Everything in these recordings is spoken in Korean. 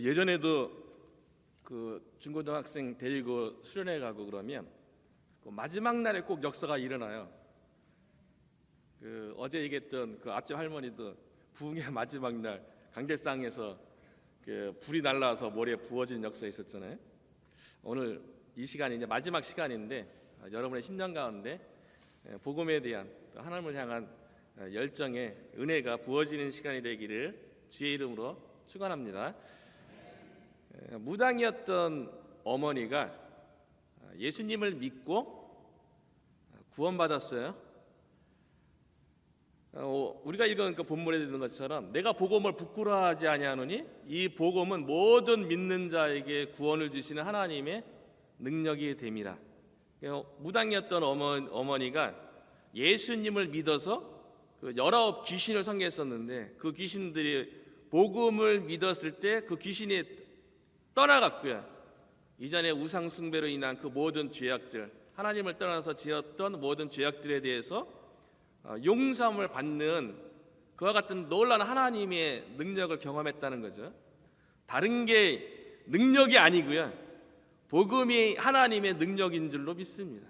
예전에도 중고등학생 데리고 수련회 가고 그러면 마지막 날에 꼭 역사가 일어나요. 어제 얘기했던 앞집 할머니도 부흥의 마지막 날 강대상에서 불이 날라와서 머리에 부어진 역사 있었잖아요. 오늘 이 시간이 이제 마지막 시간인데 여러분의 심령 가운데 복음에 대한 하나님을 향한 열정의 은혜가 부어지는 시간이 되기를 주의 이름으로 축원합니다. 무당이었던 어머니가 예수님을 믿고 구원받았어요. 우리가 읽은 본문에 있는 것처럼 내가 복음을 부끄러워하지 아니하노니 이 복음은 모든 믿는 자에게 구원을 주시는 하나님의 능력이 됨이라. 무당이었던 어머니가 예수님을 믿어서 19 귀신을 상계했었는데 그 귀신들이 복음을 믿었을 때 그 귀신이 떠나갔고요. 이전에 우상 숭배로 인한 그 모든 죄악들, 하나님을 떠나서 지었던 모든 죄악들에 대해서 용서함을 받는 그와 같은 놀라운 하나님의 능력을 경험했다는 거죠. 다른 게 능력이 아니고요, 복음이 하나님의 능력인 줄로 믿습니다.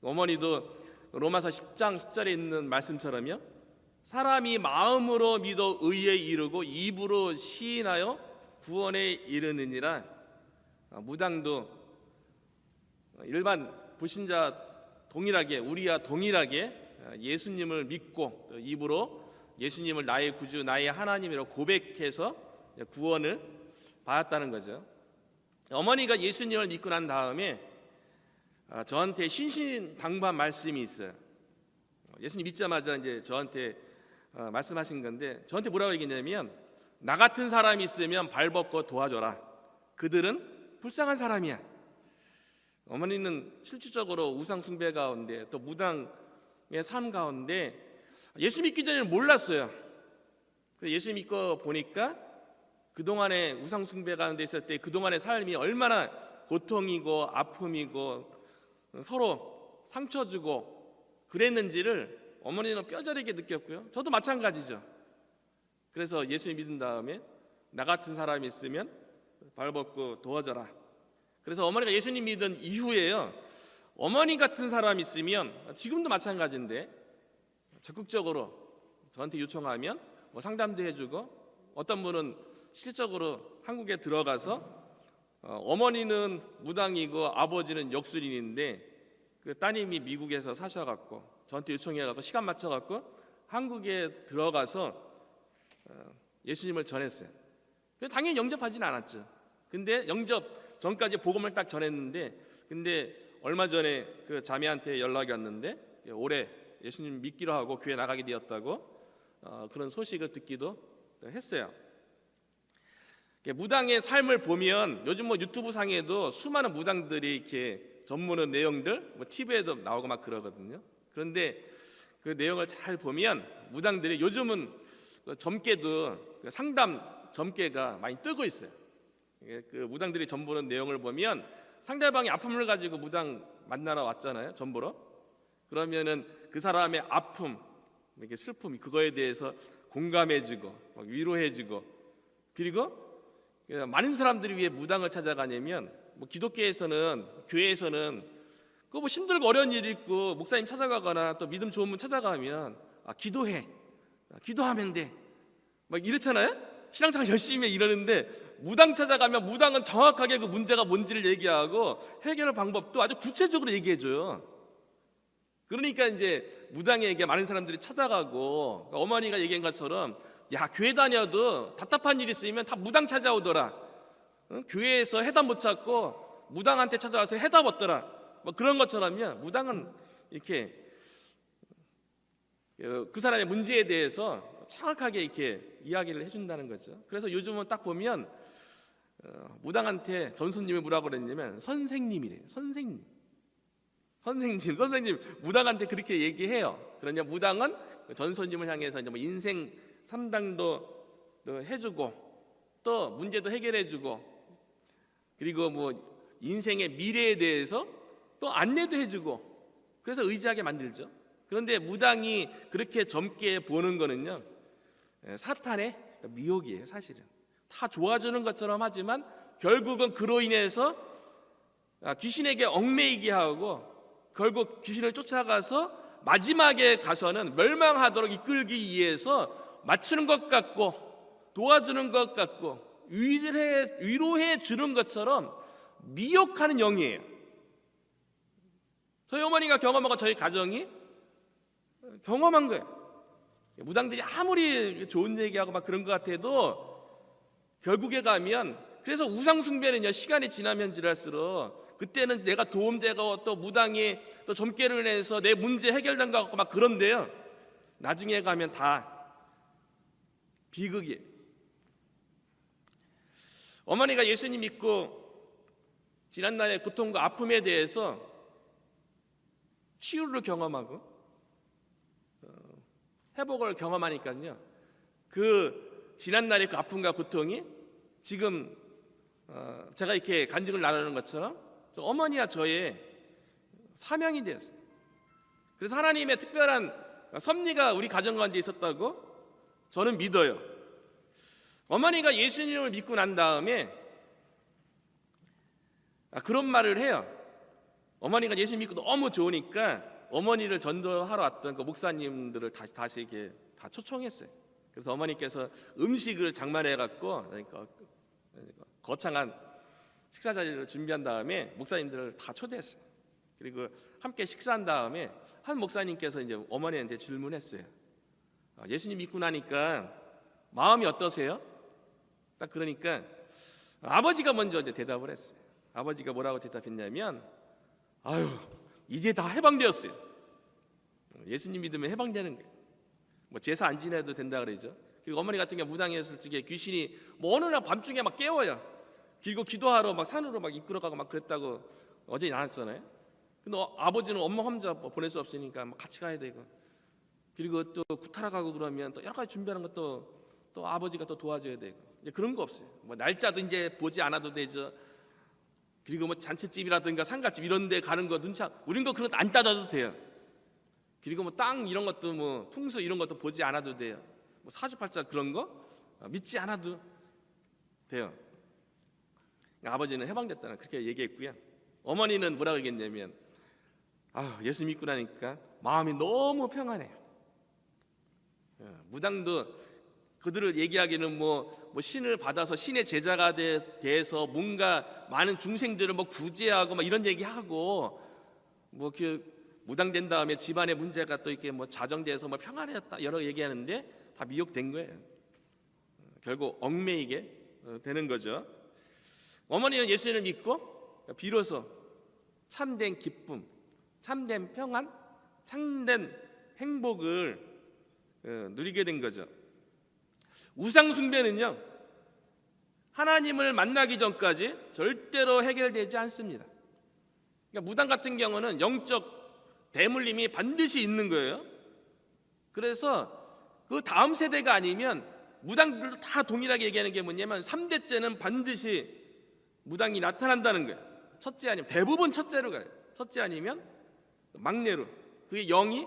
어머니도 로마서 10장 10절에 있는 말씀처럼요, 사람이 마음으로 믿어 의에 이르고 입으로 시인하여 구원에 이르느니라. 무당도 일반 불신자 동일하게, 우리와 동일하게 예수님을 믿고 또 입으로 예수님을 나의 구주, 나의 하나님이라고 고백해서 구원을 받았다는 거죠. 어머니가 예수님을 믿고 난 다음에 저한테 신신당부한 말씀이 있어요. 예수님 믿자마자 이제 저한테 말씀하신 건데, 저한테 뭐라고 얘기했냐면, 나 같은 사람이 있으면 발벗고 도와줘라. 그들은 불쌍한 사람이야. 어머니는 실질적으로 우상 숭배 가운데 또 무당의 삶 가운데 예수 믿기 전에는 몰랐어요. 예수 믿고 보니까 그동안에 우상 숭배 가운데 있을 때 그동안의 삶이 얼마나 고통이고 아픔이고 서로 상처 주고 그랬는지를 어머니는 뼈저리게 느꼈고요. 저도 마찬가지죠. 그래서 예수님 믿은 다음에 나 같은 사람이 있으면 발벗고 도와줘라. 그래서 어머니가 예수님 믿은 이후에요, 어머니 같은 사람이 있으면 지금도 마찬가지인데 적극적으로 저한테 요청하면 상담도 해주고, 어떤 분은 실적으로 한국에 들어가서 어머니는 무당이고 아버지는 역술인인데 그 따님이 미국에서 사셔갖고 저한테 요청해갖고 시간 맞춰갖고 한국에 들어가서 예수님을 전했어요. 당연히 영접하지는 않았죠. 근데 영접 전까지 복음을 딱 전했는데, 근데 얼마 전에 그 자매한테 연락이 왔는데 올해 예수님 믿기로 하고 교회 나가게 되었다고 그런 소식을 듣기도 했어요. 무당의 삶을 보면 요즘 유튜브 상에도 수많은 무당들이 이렇게 전문의 내용들 TV에도 나오고 막 그러거든요. 그런데 그 내용을 잘 보면 무당들이 요즘은 점괘도 상담 점괘가 많이 뜨고 있어요. 그 무당들이 전보는 내용을 보면 상대방이 아픔을 가지고 무당 만나러 왔잖아요, 전보러. 그러면은 그 사람의 아픔, 이렇게 슬픔, 그거에 대해서 공감해주고 위로해주고, 그리고 많은 사람들이 왜 무당을 찾아가냐면 기독교에서는, 교회에서는 그 힘들고 어려운 일 있고 목사님 찾아가거나 또 믿음 좋은 분 찾아가면 기도해, 기도하면 돼, 막 이렇잖아요. 신앙생활 열심히 이러는데 무당 찾아가면 무당은 정확하게 그 문제가 뭔지를 얘기하고 해결 방법도 아주 구체적으로 얘기해줘요. 그러니까 이제 무당에게 많은 사람들이 찾아가고, 어머니가 얘기한 것처럼 야, 교회 다녀도 답답한 일 있으면 다 무당 찾아오더라. 교회에서 해답 못 찾고 무당한테 찾아와서 해답 얻더라. 그런 것처럼요, 무당은 이렇게 그 사람의 문제에 대해서 정확하게 이렇게 이야기를 해준다는 거죠. 그래서 요즘은 딱 보면 무당한테 전손님이 뭐라고 그랬냐면 선생님이래요. 선생님 무당한테 그렇게 얘기해요. 그러냐, 무당은 전손님을 향해서 이제 인생 상담도 해주고 또 문제도 해결해주고, 그리고 인생의 미래에 대해서 또 안내도 해주고, 그래서 의지하게 만들죠. 그런데 무당이 그렇게 젊게 보는 거는요, 사탄의 미혹이에요. 사실은 다 좋아지는 것처럼 하지만 결국은 그로 인해서 귀신에게 얽매이게 하고 결국 귀신을 쫓아가서 마지막에 가서는 멸망하도록 이끌기 위해서 맞추는 것 같고 도와주는 것 같고 위로해 주는 것처럼 미혹하는 영이에요. 저희 어머니가 경험하고 저희 가정이 경험한 거예요. 무당들이 아무리 좋은 얘기하고 막 그런 것 같아도 결국에 가면, 그래서 우상 숭배는요, 시간이 지나면 지날수록 그때는 내가 도움되고 또 무당이 또 점괘를 해서 내 문제 해결된 것 같고 막 그런데요, 나중에 가면 다 비극이에요. 어머니가 예수님 믿고 지난날의 고통과 아픔에 대해서 치유를 경험하고 회복을 경험하니까요, 그 지난날의 그 아픔과 고통이 지금 제가 이렇게 간증을 나누는 것처럼 어머니와 저의 사명이 되었어요. 그래서 하나님의 특별한 섭리가 우리 가정 가운데 있었다고 저는 믿어요. 어머니가 예수님을 믿고 난 다음에 그런 말을 해요. 어머니가 예수 믿고 너무 좋으니까 어머니를 전도하러 왔던 그 목사님들을 다시 이렇게 다 초청했어요. 그래서 어머니께서 음식을 장만해 갖고 거창한 식사 자리를 준비한 다음에 목사님들을 다 초대했어요. 그리고 함께 식사한 다음에 한 목사님께서 이제 어머니한테 질문했어요. 예수님 믿고 나니까 마음이 어떠세요? 딱 그러니까 아버지가 먼저 이제 대답을 했어요. 아버지가 뭐라고 대답했냐면, 아유, 이제 다 해방되었어요. 예수님 믿으면 해방되는 거예요. 뭐 제사 안 지내도 된다 그러죠. 그리고 어머니 같은 경우 무당이었을 적에 귀신이 뭐 어느 날 밤중에 막 깨워요. 그리고 기도하러 막 산으로 막 이끌어가고 막 그랬다고 어제 나눴잖아요. 근데 아버지는 엄마 혼자 보낼 수 없으니까 막 같이 가야 되고, 그리고 또 구타러 가고 그러면 또 여러 가지 준비하는 것도 또 아버지가 또 도와줘야 되고, 이제 그런 거 없어요. 뭐 날짜도 이제 보지 않아도 되죠. 그리고 뭐 잔치집이라든가 상가집 이런 데 가는 거 눈치 우린 거 그런 거 안 따져도 돼요. 그리고 뭐 땅 이런 것도 뭐 풍수 이런 것도 보지 않아도 돼요. 뭐 사주팔자 그런 거 믿지 않아도 돼요. 아버지는 해방됐다는 그렇게 얘기했고요. 어머니는 뭐라고 얘기했냐면, 예수 믿고 나니까 마음이 너무 평안해요. 무당도 그들을 얘기하기는 뭐 신을 받아서 신의 제자가 돼서 뭔가 많은 중생들을 뭐 구제하고 막 이런 얘기하고 뭐 그 무당된 다음에 집안의 문제가 또 이렇게 뭐 자정돼서 뭐 평안해졌다 여러 얘기하는데 다 미혹된 거예요. 결국 얽매이게 되는 거죠. 어머니는 예수님을 믿고 비로소 참된 기쁨, 참된 평안, 참된 행복을 누리게 된 거죠. 우상 숭배는요, 하나님을 만나기 전까지 절대로 해결되지 않습니다. 그러니까 무당 같은 경우는 영적 대물림이 반드시 있는 거예요. 그래서 그 다음 세대가 아니면, 무당들도 다 동일하게 얘기하는 게 뭐냐면 3대째는 반드시 무당이 나타난다는 거예요. 첫째 아니면, 대부분 첫째로 가요. 첫째 아니면 막내로 그게 영이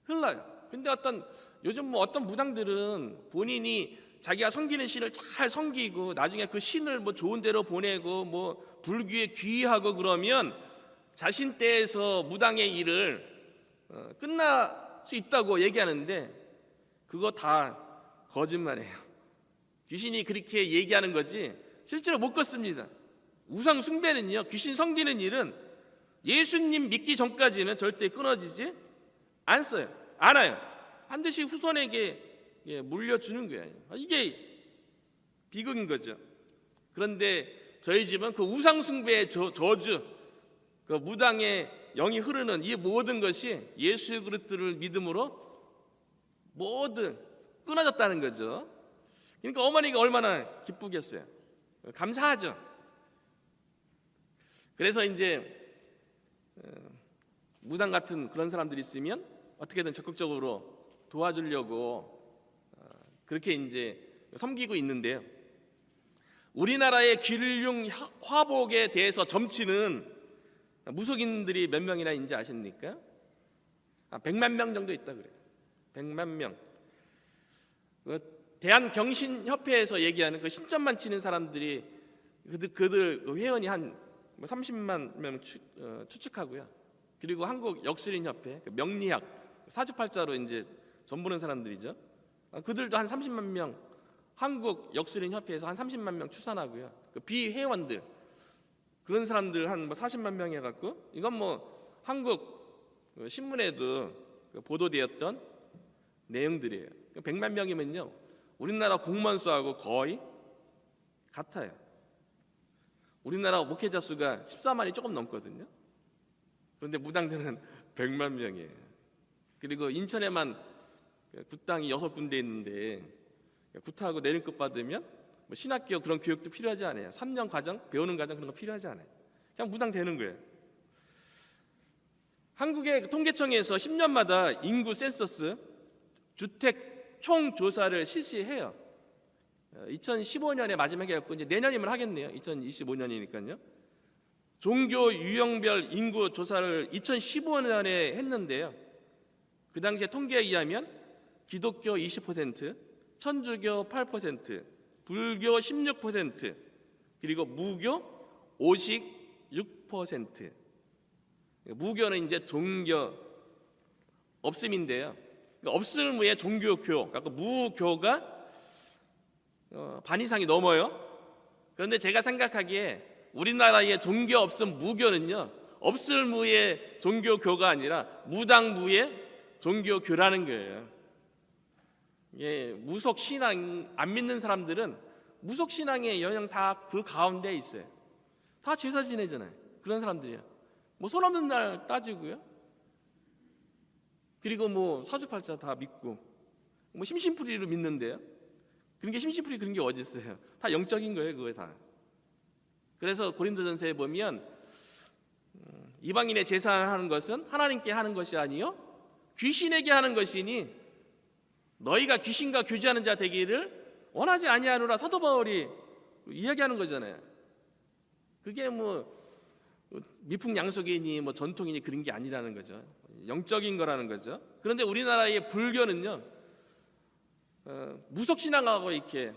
흘러요. 근데 요즘 뭐 어떤 무당들은 본인이 자기가 섬기는 신을 잘 섬기고 나중에 그 신을 뭐 좋은 데로 보내고 뭐 불교에 귀의하고 그러면 자신 때에서 무당의 일을 끝날 수 있다고 얘기하는데 그거 다 거짓말이에요. 귀신이 그렇게 얘기하는 거지 실제로 못 걷습니다. 우상 숭배는요, 귀신 섬기는 일은 예수님 믿기 전까지는 절대 끊어지지 않아요. 반드시 후손에게 물려주는 거예요. 이게 비극인 거죠. 그런데 저희 집은 그 우상 숭배의 저주, 그 무당의 영이 흐르는 이 모든 것이 예수 그리스도를 믿음으로 모두 끊어졌다는 거죠. 그러니까 어머니가 얼마나 기쁘겠어요. 감사하죠. 그래서 이제 무당 같은 그런 사람들이 있으면 어떻게든 적극적으로 도와주려고 그렇게 이제 섬기고 있는데요. 우리나라의 길흉 화복에 대해서 점치는 무속인들이 몇 명이나 있는지 아십니까? 100만 명 정도 있다 그래요. 100만 명. 대한경신협회에서 얘기하는 그 신점만 치는 사람들이 그들 그 회원이 한 30만 명 추측하고요. 그리고 한국 역술인협회, 그 명리학 사주팔자로 이제 전보는 사람들이죠. 그들도 한 30만 명, 한국 역술인협회에서 한 30만 명 추산하고요. 그 비회원들 그런 사람들 한 40만 명 해갖고 이건 뭐 한국 신문에도 보도되었던 내용들이에요. 100만 명이면요 우리나라 공무원 수하고 거의 같아요. 우리나라 목회자 수가 14만이 조금 넘거든요. 그런데 무당들은 100만 명이에요. 그리고 인천에만 굿당이 6군데 있는데 굿하고 내린급 받으면 뭐 신학교 그런 교육도 필요하지 않아요. 3년 과정, 배우는 과정 그런 거 필요하지 않아요. 그냥 무당 되는 거예요. 한국의 통계청에서 10년마다 인구 센서스 주택 총 조사를 실시해요. 2015년에 마지막에 했고 이제 내년이면 하겠네요. 2025년이니까요. 종교 유형별 인구 조사를 2015년에 했는데요. 그 당시에 통계에 의하면 기독교 20%, 천주교 8%, 불교 16%, 그리고 무교 56%. 무교는 이제 종교 없음인데요. 없을무의 종교교, 그러니까 무교가 반 이상이 넘어요. 그런데 제가 생각하기에 우리나라의 종교 없음 무교는요 없을무의 종교교가 아니라 무당무의 종교교라는 거예요. 예, 무속신앙 안 믿는 사람들은 무속신앙의 영향 다 그 가운데 있어요. 다 제사 지내잖아요. 그런 사람들이야. 뭐 손 없는 날 따지고요. 그리고 뭐 사주팔자 다 믿고 뭐 심심풀이로 믿는데요. 그런 게 심심풀이 그런 게 어디 있어요? 다 영적인 거예요, 그거 다. 그래서 고린도전서에 보면 이방인의 제사하는 것은 하나님께 하는 것이 아니요 귀신에게 하는 것이니 너희가 귀신과 교제하는 자 되기를 원하지 아니하노라 사도 바울이 이야기하는 거잖아요. 그게 뭐 미풍양속이니 뭐 전통이니 그런 게 아니라는 거죠. 영적인 거라는 거죠. 그런데 우리나라의 불교는요 무속신앙하고 이렇게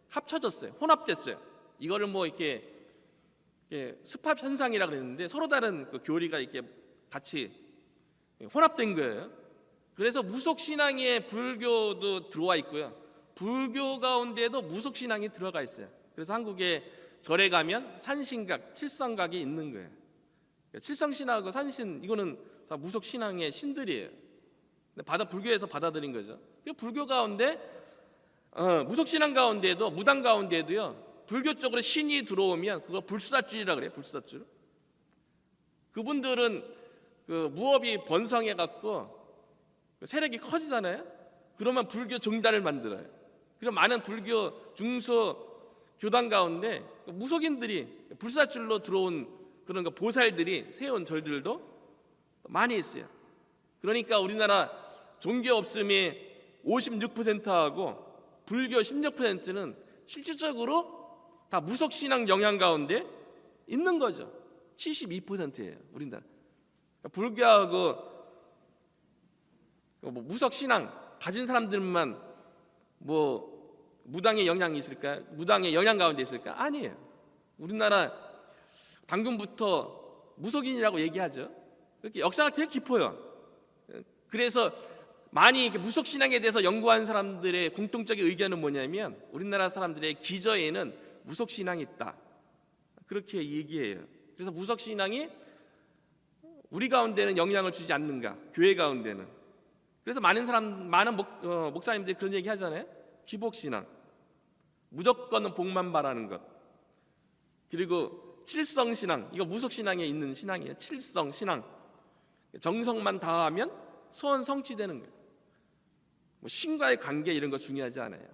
합쳐졌어요. 혼합됐어요. 이거를 뭐 이렇게 습합 현상이라 그랬는데 서로 다른 그 교리가 이렇게 같이 혼합된 거예요. 그래서 무속신앙에 불교도 들어와 있고요. 불교 가운데도 무속신앙이 들어가 있어요. 그래서 한국에 절에 가면 산신각, 칠성각이 있는 거예요. 칠성신하고 산신 이거는 다 무속신앙의 신들이에요. 불교에서 받아들인 거죠. 불교 가운데 무속신앙 가운데도 무당 가운데도요. 불교 쪽으로 신이 들어오면 그걸 불사줄이라 그래요. 불사줄. 그분들은 그 무업이 번성해 갖고 세력이 커지잖아요. 그러면 불교 정단을 만들어요. 그럼 많은 불교 중소 교단 가운데 무속인들이 불사줄로 들어온 그런 보살들이 세운 절들도 많이 있어요. 그러니까 우리나라 종교 없음이 56%하고 불교 16%는 실질적으로 다 무속신앙 영향 가운데 있는 거죠. 72%예요. 우리나라. 불교하고 뭐 무속신앙 가진 사람들만 뭐 무당의 영향이 있을까? 무당의 영향 가운데 있을까? 아니에요. 우리나라 방금부터 무속인이라고 얘기하죠. 그렇게 역사가 되게 깊어요. 그래서 많이 무속신앙에 대해서 연구한 사람들의 공통적인 의견은 뭐냐면 우리나라 사람들의 기저에는 무속신앙이 있다. 그렇게 얘기해요. 그래서 무속신앙이 우리 가운데는 영향을 주지 않는가? 교회 가운데는. 그래서 많은 목사님들이 그런 얘기 하잖아요. 기복신앙, 무조건 복만 바라는 것. 그리고 칠성신앙, 이거 무속신앙에 있는 신앙이에요. 칠성신앙, 정성만 다하면 소원 성취되는 거예요. 뭐 신과의 관계 이런 거 중요하지 않아요.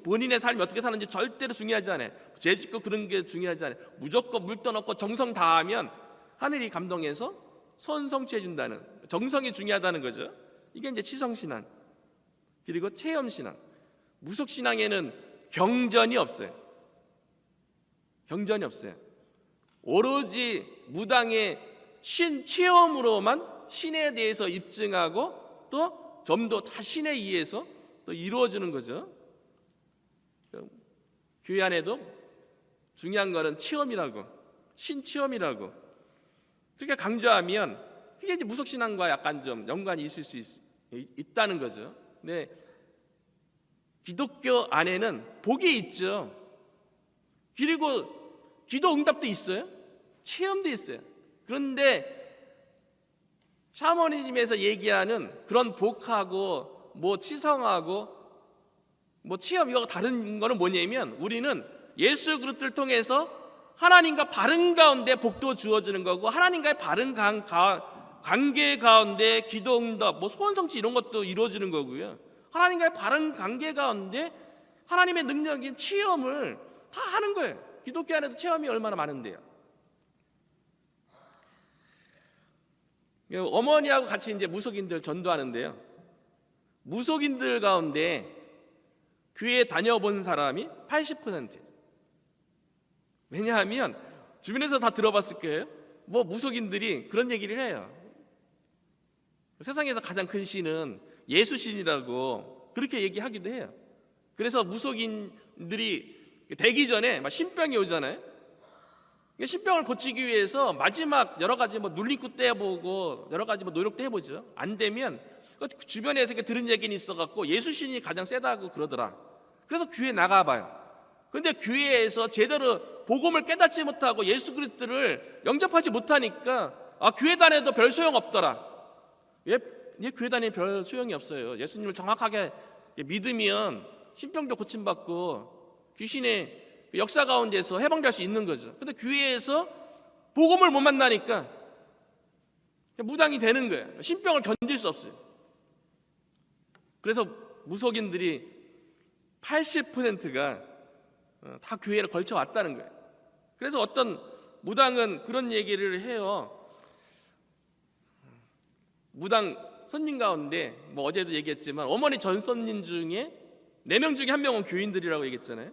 본인의 삶이 어떻게 사는지 절대로 중요하지 않아요. 죄짓고 그런 게 중요하지 않아요. 무조건 물 떠넣고 정성 다하면 하늘이 감동해서 소원 성취해 준다는, 정성이 중요하다는 거죠. 이게 이제 치성신앙. 그리고 체험신앙. 무속신앙에는 경전이 없어요. 경전이 없어요. 오로지 무당의 신 체험으로만 신에 대해서 입증하고 또 점도 다 신에 의해서 또 이루어지는 거죠. 교회 안에도 중요한 거는 체험이라고, 신체험이라고 그렇게 강조하면 그게 이제 무속신앙과 약간 좀 연관이 있을 수 있다는 거죠. 근데 기독교 안에는 복이 있죠. 그리고 기도 응답도 있어요. 체험도 있어요. 그런데 샤머니즘에서 얘기하는 그런 복하고 뭐 치성하고 뭐 체험 이거 다른 거는 뭐냐면 우리는 예수 그리스도를 통해서 하나님과 바른 가운데 복도 주어지는 거고 하나님과의 바른 관계 가운데 기도 응답 뭐 소원 성취 이런 것도 이루어지는 거고요. 하나님과의 바른 관계 가운데 하나님의 능력인 체험을 다 하는 거예요. 기독교 안에도 체험이 얼마나 많은데요. 어머니하고 같이 이제 무속인들 전도하는데요. 무속인들 가운데 교회 다녀본 사람이 80%. 왜냐하면 주변에서 다 들어봤을 거예요. 뭐 무속인들이 그런 얘기를 해요. 세상에서 가장 큰 신은 예수신이라고 그렇게 얘기하기도 해요. 그래서 무속인들이 되기 전에 막 신병이 오잖아요. 신병을 고치기 위해서 마지막 여러 가지 뭐 눌림굿도 해보고 여러 가지 뭐 노력도 해보죠. 안 되면 주변에서 들은 얘기는 있어갖고 예수신이 가장 세다고 그러더라. 그래서 교회 나가봐요. 근데 교회에서 제대로 복음을 깨닫지 못하고 예수 그리스도를 영접하지 못하니까 교회 다녀도 별 소용 없더라. 왜 교회 다니면 별 소용이 없어요. 예수님을 정확하게 믿으면 신병도 고침받고 귀신의 역사 가운데서 해방될 수 있는 거죠. 근데 교회에서 복음을 못 만나니까 무당이 되는 거예요. 신병을 견딜 수 없어요. 그래서 무속인들이 80%가 다 교회를 걸쳐 왔다는 거예요. 그래서 어떤 무당은 그런 얘기를 해요. 무당 선진 가운데 뭐 어제도 얘기했지만 어머니 전 선진 중에 4명 중에 1명은 교인들이라고 얘기했잖아요.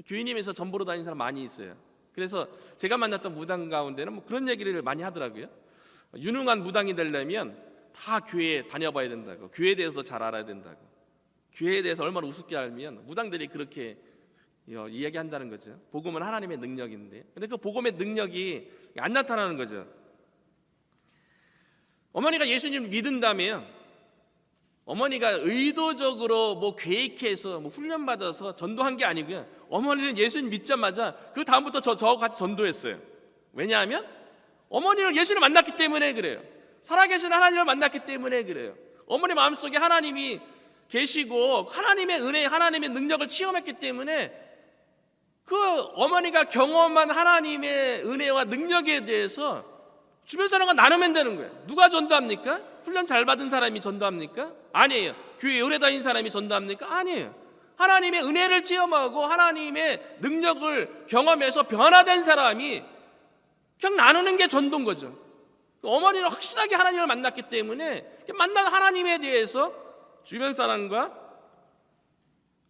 교인님에서 전보로 다니는 사람 많이 있어요. 그래서 제가 만났던 무당 가운데는 뭐 그런 얘기를 많이 하더라고요. 유능한 무당이 되려면 다 교회에 다녀봐야 된다고, 교회에 대해서 잘 알아야 된다고, 교회에 대해서 얼마나 우습게 알면 무당들이 그렇게 이야기한다는 거죠. 복음은 하나님의 능력인데, 근데 그 복음의 능력이 안 나타나는 거죠. 어머니가 예수님 믿은다면 어머니가 의도적으로 뭐 계획해서 뭐 훈련받아서 전도한 게 아니고요. 어머니는 예수님 믿자마자 그 다음부터 저하고 같이 전도했어요. 왜냐하면 어머니는 예수님을 만났기 때문에 그래요. 살아계신 하나님을 만났기 때문에 그래요. 어머니 마음속에 하나님이 계시고 하나님의 은혜, 하나님의 능력을 체험했기 때문에 그 어머니가 경험한 하나님의 은혜와 능력에 대해서 주변 사람과 나누면 되는 거예요. 누가 전도합니까? 훈련 잘 받은 사람이 전도합니까? 아니에요. 교회 오래 다닌 사람이 전도합니까? 아니에요. 하나님의 은혜를 체험하고 하나님의 능력을 경험해서 변화된 사람이 그냥 나누는 게 전도인 거죠. 어머니는 확실하게 하나님을 만났기 때문에 만난 하나님에 대해서 주변 사람과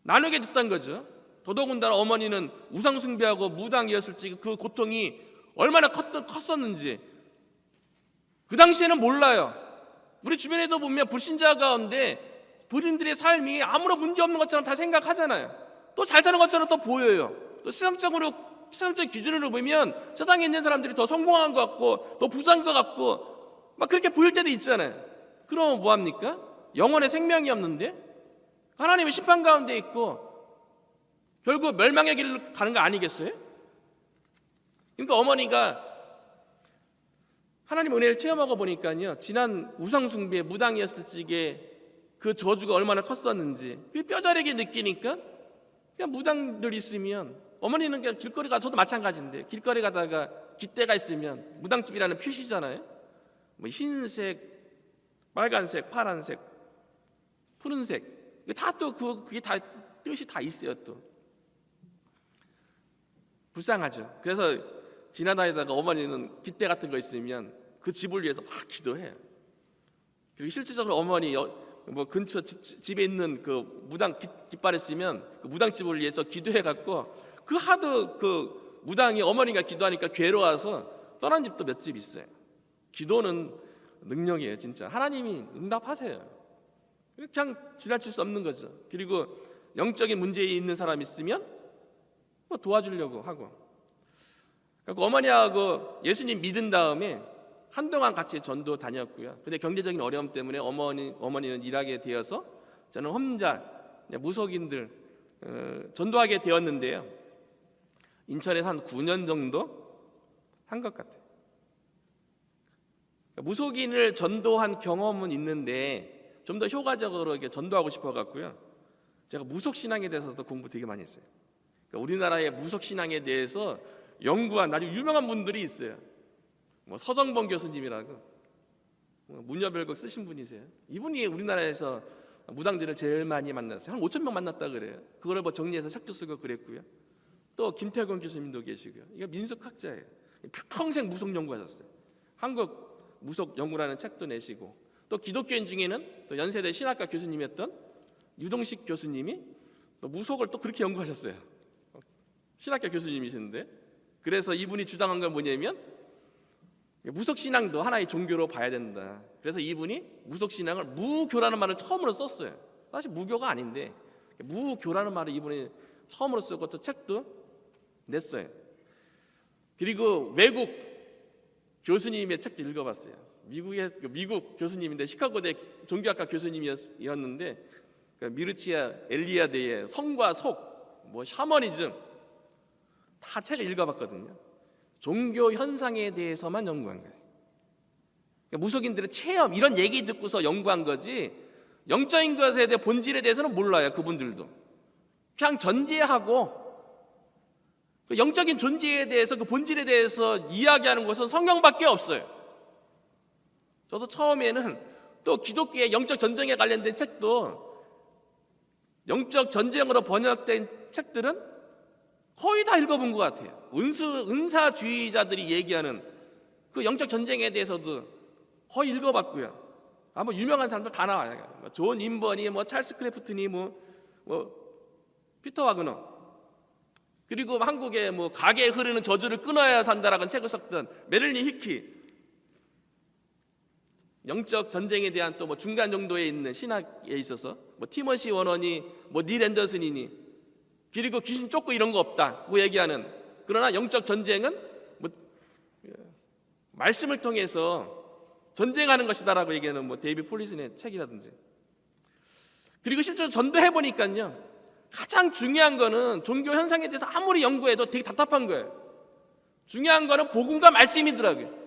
나누게 됐다는 거죠. 더더군다나 어머니는 우상 숭배하고 무당이었을지 그 고통이 얼마나 컸었는지 그 당시에는 몰라요. 우리 주변에도 보면 불신자 가운데 본인들의 삶이 아무런 문제 없는 것처럼 다 생각하잖아요. 또 잘 사는 것처럼 또 보여요. 또 세상적인 기준으로 보면 세상에 있는 사람들이 더 성공한 것 같고 더 부자인 것 같고 막 그렇게 보일 때도 있잖아요. 그러면 뭐합니까? 영혼의 생명이 없는데 하나님의 심판 가운데 있고 결국 멸망의 길을 가는 거 아니겠어요? 그러니까 어머니가 하나님 은혜를 체험하고 보니까요, 지난 우상숭배 무당이었을 적에 그 저주가 얼마나 컸었는지 그 뼈저리게 느끼니까 그냥 무당들 있으면 어머니는 그냥 길거리 가 저도 마찬가지인데 길거리 가다가 깃대가 있으면 무당집이라는 표시잖아요. 뭐 흰색, 빨간색, 파란색, 푸른색 다 또 그게 다 뜻이 다 있어요. 또 불쌍하죠. 그래서 지나다니다가 어머니는 깃대 같은 거 있으면 그 집을 위해서 막 기도해요. 그리고 실질적으로 어머니 뭐 근처 집에 있는 그 무당 깃발을 쓰면 그 무당집을 위해서 기도해 갖고 그 하도 그 무당이 어머니가 기도하니까 괴로워서 떠난 집도 몇 집 있어요. 기도는 능력이에요, 진짜. 하나님이 응답하세요. 그냥 지나칠 수 없는 거죠. 그리고 영적인 문제에 있는 사람이 있으면 뭐 도와주려고 하고. 그러니까 어머니하고 예수님 믿은 다음에 한동안 같이 전도 다녔고요. 근데 경제적인 어려움 때문에 어머니는 일하게 되어서 저는 혼자 무속인들 전도하게 되었는데요. 인천에서 한 9년 정도 한 것 같아요. 무속인을 전도한 경험은 있는데 좀 더 효과적으로 이렇게 전도하고 싶어 갖고요. 제가 무속 신앙에 대해서도 공부 되게 많이 했어요. 그러니까 우리나라의 무속 신앙에 대해서 연구한 아주 유명한 분들이 있어요. 뭐 서정범 교수님이라고 문여별곡 쓰신 분이세요. 이분이 우리나라에서 무당들을 제일 많이 만났어요. 한 5천 명 만났다 그래요. 그거를 뭐 정리해서 책도 쓰고 그랬고요. 또 김태건 교수님도 계시고요. 이거 민속학자예요. 평생 무속 연구하셨어요. 한국 무속 연구라는 책도 내시고, 또 기독교인 중에는 또 연세대 신학과 교수님이었던 유동식 교수님이 또 무속을 또 그렇게 연구하셨어요. 신학과 교수님이신데, 그래서 이분이 주장한 건 뭐냐면 무속 신앙도 하나의 종교로 봐야 된다. 그래서 이분이 무속 신앙을 무교라는 말을 처음으로 썼어요. 사실 무교가 아닌데 무교라는 말을 이분이 처음으로 쓰고 또 책도 냈어요. 그리고 외국 교수님의 책도 읽어봤어요. 미국 교수님인데 시카고대 종교학과 교수님이었는데 미르치아 엘리아데의 성과 속, 뭐 샤머니즘 다 책을 읽어봤거든요. 종교 현상에 대해서만 연구한 거예요. 그러니까 무속인들의 체험 이런 얘기 듣고서 연구한 거지 영적인 것에 대해 본질에 대해서는 몰라요. 그분들도 그냥 전제하고 그 영적인 존재에 대해서 그 본질에 대해서 이야기하는 것은 성경밖에 없어요. 저도 처음에는 또 기독교의 영적 전쟁에 관련된 책도 영적 전쟁으로 번역된 책들은 거의 다 읽어본 것 같아요. 은사주의자들이 얘기하는 그 영적 전쟁에 대해서도 거의 읽어봤고요. 아마 유명한 사람들 다 나와요. 존 인버니, 뭐 찰스 크래프트니, 뭐 피터 와그너, 그리고 한국에 뭐 가게에 흐르는 저주를 끊어야 산다라는 책을 썼던 메릴린 히키, 영적 전쟁에 대한 또 뭐 중간 정도에 있는 신학에 있어서 뭐 티머시 워너니, 뭐 닐 앤더슨이니, 그리고 귀신 쫓고 이런 거 없다고 얘기하는, 그러나 영적 전쟁은 뭐 말씀을 통해서 전쟁하는 것이다라고 얘기하는 뭐 데이비드 폴리슨의 책이라든지. 그리고 실제로 전도해 보니까요, 가장 중요한 거는 종교 현상에 대해서 아무리 연구해도 되게 답답한 거예요. 중요한 거는 복음과 말씀이더라고요.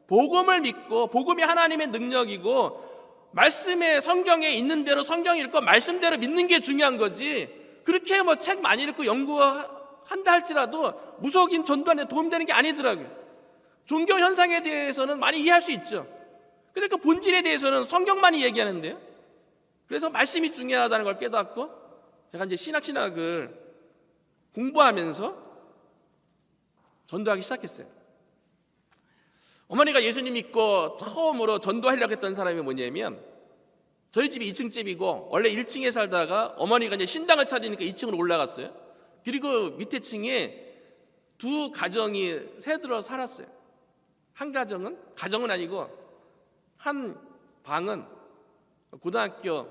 복음을 믿고 복음이 하나님의 능력이고 말씀에 성경에 있는 대로 성경 읽고 말씀대로 믿는 게 중요한 거지, 그렇게 뭐 책 많이 읽고 연구한다 할지라도 무속인 전도하는 데 도움되는 게 아니더라고요. 종교 현상에 대해서는 많이 이해할 수 있죠. 근데 그 본질에 대해서는 성경만이 얘기하는데요. 그래서 말씀이 중요하다는 걸 깨닫고 제가 이제 신학을 공부하면서 전도하기 시작했어요. 어머니가 예수님 믿고 처음으로 전도하려고 했던 사람이 뭐냐면, 저희 집이 2층 집이고 원래 1층에 살다가 어머니가 이제 신당을 찾으니까 2층으로 올라갔어요. 그리고 밑에 층에 두 가정이 새들어 살았어요. 한 가정은 아니고 한 방은 고등학교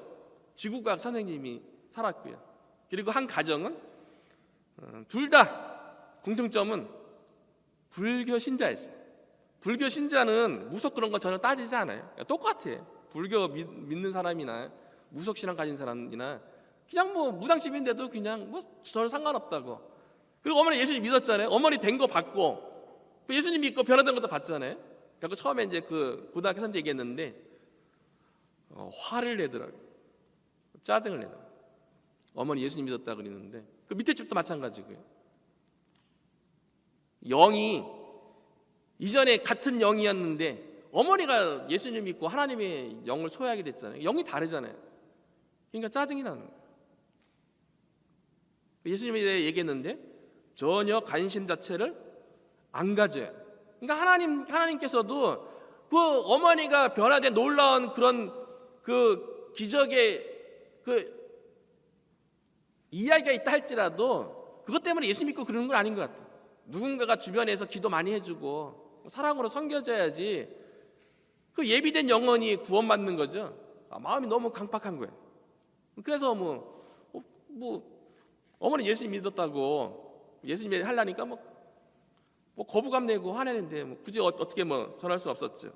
지구과학 선생님이 살았고요. 그리고 한 가정은 둘 다 공통점은 불교 신자였어요. 불교 신자는 무속 그런 거 전혀 따지지 않아요. 똑같아요. 불교 믿는 사람이나 무속 신앙 가진 사람이나 그냥 뭐 무당집인데도 그냥 뭐 전혀 상관없다고. 그리고 어머니 예수님 믿었잖아요. 어머니 된 거 받고 예수님 믿고 변화된 것도 봤잖아요. 그래서 처음에 이제 그 고등학교 선생님 얘기했는데 화를 내더라고요. 짜증을 내더라고요. 어머니 예수님 믿었다 그러는데 그 밑에 집도 마찬가지고요. 영이 이전에 같은 영이었는데 어머니가 예수님 믿고 하나님의 영을 소유하게 됐잖아요. 영이 다르잖아요. 그러니까 짜증이 나는 거예요. 예수님에 대해 얘기했는데 전혀 관심 자체를 안 가져요. 그러니까 하나님께서도 그 어머니가 변화된 놀라운 그런 그 기적의 그 이야기가 있다 할지라도 그것 때문에 예수 믿고 그러는 건 아닌 것 같아요. 누군가가 주변에서 기도 많이 해주고 사랑으로 섬겨줘야지 그 예비된 영혼이 구원받는 거죠. 마음이 너무 강팍한 거예요. 그래서 뭐 어머니 예수 믿었다고 예수님이 하려니까 뭐 거부감 내고 화내는데 뭐 굳이 어떻게 뭐 전할 수 없었죠.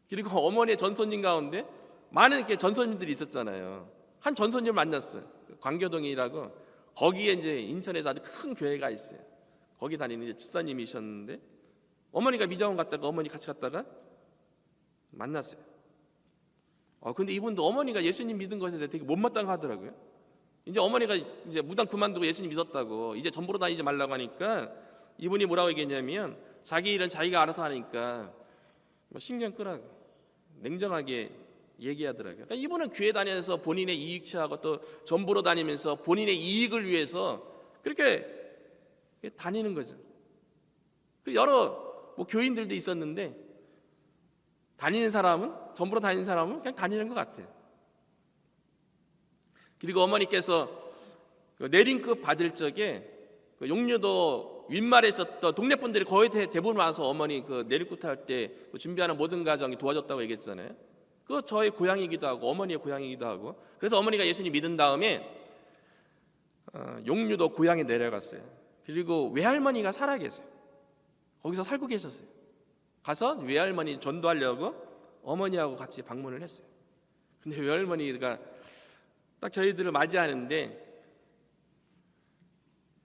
그리고 어머니의 전손님 가운데 많은 이렇게 전손님들이 있었잖아요. 한 전손님을 만났어요. 광교동이라고 거기에 이제 인천에서 아주 큰 교회가 있어요. 거기 다니는 이제 집사님이셨는데 어머니가 미장원 갔다가 어머니 같이 갔다가 만났어요. 근데 이분도 어머니가 예수님 믿은 것에 대해 되게 못마땅하더라고요. 이제 어머니가 이제 무당 그만두고 예수님 믿었다고 이제 전보로 다니지 말라고 하니까 이분이 뭐라고 얘기했냐면 자기 일은 자기가 알아서 하니까 뭐 신경 끄라고 냉정하게 얘기하더라고요. 그러니까 이분은 교회 다니면서 본인의 이익 취하고 또 전보로 다니면서 본인의 이익을 위해서 그렇게 다니는 거죠. 여러 뭐 교인들도 있었는데 다니는 사람은 전보로 다니는 사람은 그냥 다니는 것 같아요. 그리고 어머니께서 내림급 받을 적에 용류도 윗말에 있었던 동네 분들이 거의 대부분 와서 어머니 내림급 할 때 준비하는 모든 과정이 도와줬다고 얘기했잖아요. 그거 저의 고향이기도 하고 어머니의 고향이기도 하고 그래서 어머니가 예수님 믿은 다음에 용류도 고향에 내려갔어요. 그리고 외할머니가 살아계세요. 거기서 살고 계셨어요. 가서 외할머니 전도하려고 어머니하고 같이 방문을 했어요. 근데 외할머니가 딱 저희들을 맞이하는데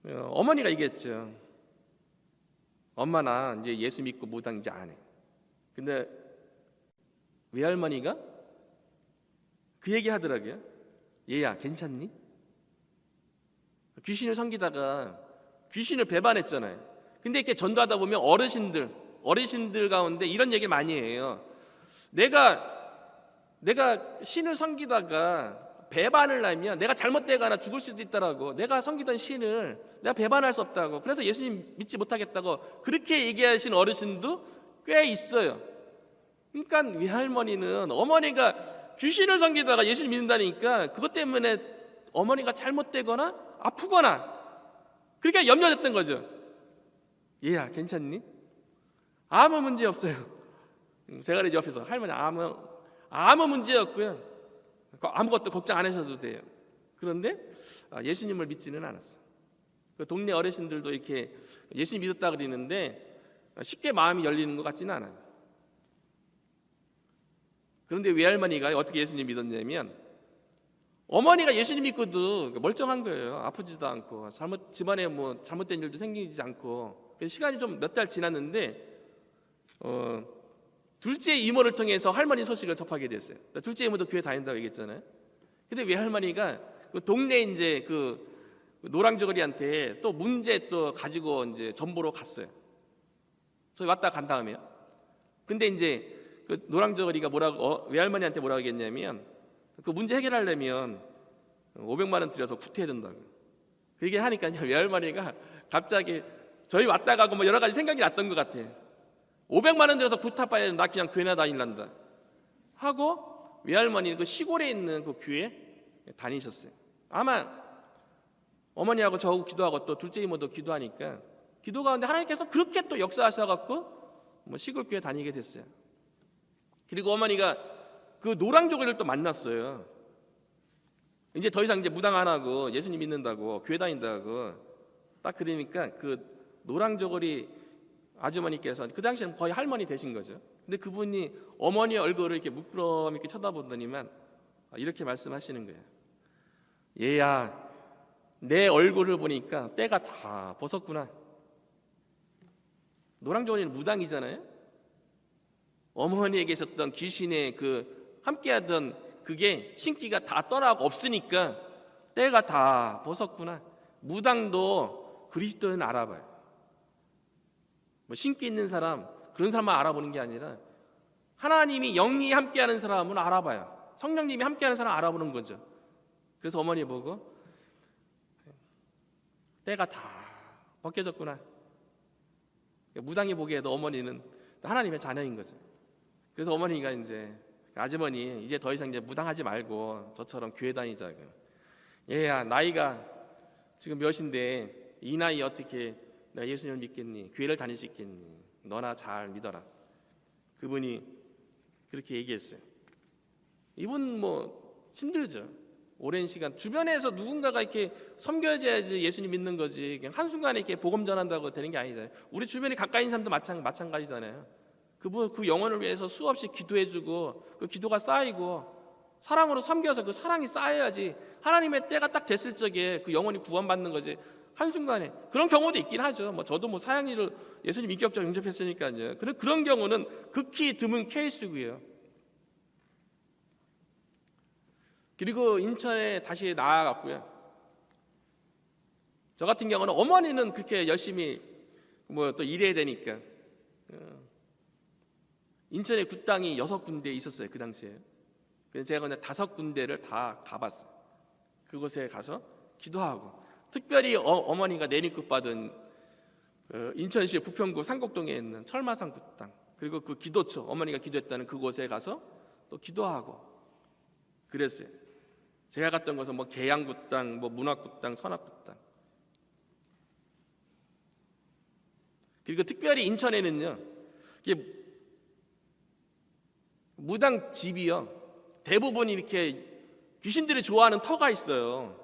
어머니가 얘기했죠. 엄마 나 이제 예수 믿고 무당 이제 안 해. 근데 외할머니가 그 얘기 하더라고요. 얘야 괜찮니? 귀신을 섬기다가 귀신을 배반했잖아요. 근데 이렇게 전도하다 보면 어르신들 가운데 이런 얘기 많이 해요. 내가 신을 섬기다가 배반을 하면 내가 잘못되거나 죽을 수도 있다라고. 내가 섬기던 신을 내가 배반할 수 없다고. 그래서 예수님 믿지 못하겠다고 그렇게 얘기하신 어르신도 꽤 있어요. 그러니까 외할머니는 어머니가 귀신을 섬기다가 예수님 믿는다니까 그것 때문에 어머니가 잘못되거나 아프거나 그렇게 염려됐던 거죠. 얘야 괜찮니? 아무 문제 없어요. 제가 이제 옆에서 할머니 아무 문제 없고요. 아무것도 걱정 안 하셔도 돼요. 그런데 예수님을 믿지는 않았어요. 그 동네 어르신들도 이렇게 예수님 믿었다 그러는데 쉽게 마음이 열리는 것 같지는 않아요. 그런데 외할머니가 어떻게 예수님 믿었냐면 어머니가 예수님 믿고도 멀쩡한 거예요. 아프지도 않고 집안에 뭐 잘못된 일도 생기지 않고 시간이 좀 몇 달 지났는데 둘째 이모를 통해서 할머니 소식을 접하게 됐어요. 둘째 이모도 교회 다닌다고 얘기했잖아요. 근데 외할머니가 그 동네 이제 그 노랑저고리한테 또 문제 또 가지고 이제 전보로 갔어요. 저희 왔다 간 다음에요. 근데 이제 그 노랑저고리가 외할머니한테 뭐라고 했냐면 그 문제 해결하려면 500만 원 들여서 구태해야 된다고. 그 얘기 하니까요 외할머니가 갑자기 저희 왔다 가고 뭐 여러 가지 생각이 났던 것 같아요. 500만 원 들여서 구타봐야 나 그냥 교회나 다닐란다 하고 외할머니는 그 시골에 있는 그 교회 다니셨어요. 아마 어머니하고 저하고 기도하고 또 둘째 이모도 기도하니까 기도 가운데 하나님께서 그렇게 또 역사하셔갖고 뭐 시골 교회 다니게 됐어요. 그리고 어머니가 그 노랑저고리를 또 만났어요. 이제 더 이상 이제 무당 안 하고 예수님 믿는다고 교회 다닌다고 딱 그러니까 그 노랑저고리 아주머니께서 그 당시에는 거의 할머니 되신 거죠. 근데 그분이 어머니의 얼굴을 이렇게 무끄러미 이렇게 쳐다보더니만 이렇게 말씀하시는 거예요. 얘야 내 얼굴을 보니까 때가 다 벗었구나. 노랑저고리는 무당이잖아요. 어머니에게 있었던 귀신의 그 함께하던 그게 신기가 다 떠나고 없으니까 때가 다 벗었구나. 무당도 그리스도는 알아봐요. 뭐 신기 있는 사람 그런 사람만 알아보는 게 아니라 하나님이 영이 함께하는 사람은 알아봐요. 성령님이 함께하는 사람 알아보는 거죠. 그래서 어머니 보고 때가 다 벗겨졌구나. 무당이 보기에도 어머니는 하나님의 자녀인 거죠. 그래서 어머니가 이제 아주머니 이제 더 이상 이제 무당하지 말고 저처럼 교회 다니자. 얘야 나이가 지금 몇인데 이 나이에 어떻게 내가 예수님을 믿겠니? 교회를 다닐 수 있겠니? 너나 잘 믿어라. 그분이 그렇게 얘기했어요. 이분 뭐 힘들죠. 오랜 시간 주변에서 누군가가 이렇게 섬겨줘야지 예수님 믿는 거지. 그냥 한순간에 이렇게 복음 전한다고 되는 게 아니잖아요. 우리 주변에 가까이 있는 사람도 마찬가지잖아요. 그 영혼을 위해서 수없이 기도해주고 그 기도가 쌓이고 사랑으로 섬겨서 그 사랑이 쌓여야지 하나님의 때가 딱 됐을 적에 그 영혼이 구원받는 거지. 한순간에 그런 경우도 있긴 하죠. 저도 사양이를 예수님 인격적으로 영접했으니까요. 그런 경우는 극히 드문 케이스고요. 그리고 인천에 다시 나아갔고요. 저 같은 경우는 어머니는 그렇게 열심히 또 일해야 되니까 인천에 굿당이 6군데 있었어요. 그 당시에. 그래서 제가 그냥 5군데를 다 가봤어요. 그곳에 가서 기도하고, 특별히 어머니가 내리급 받은 인천시 부평구 상곡동에 있는 철마산 굿당, 그리고 그 기도처, 어머니가 기도했다는 그곳에 가서 또 기도하고 그랬어요. 제가 갔던 곳은 계양굿당, 문학굿당, 선악굿당. 그리고 특별히 인천에는요, 이게 무당 집이요, 대부분 이렇게 귀신들이 좋아하는 터가 있어요.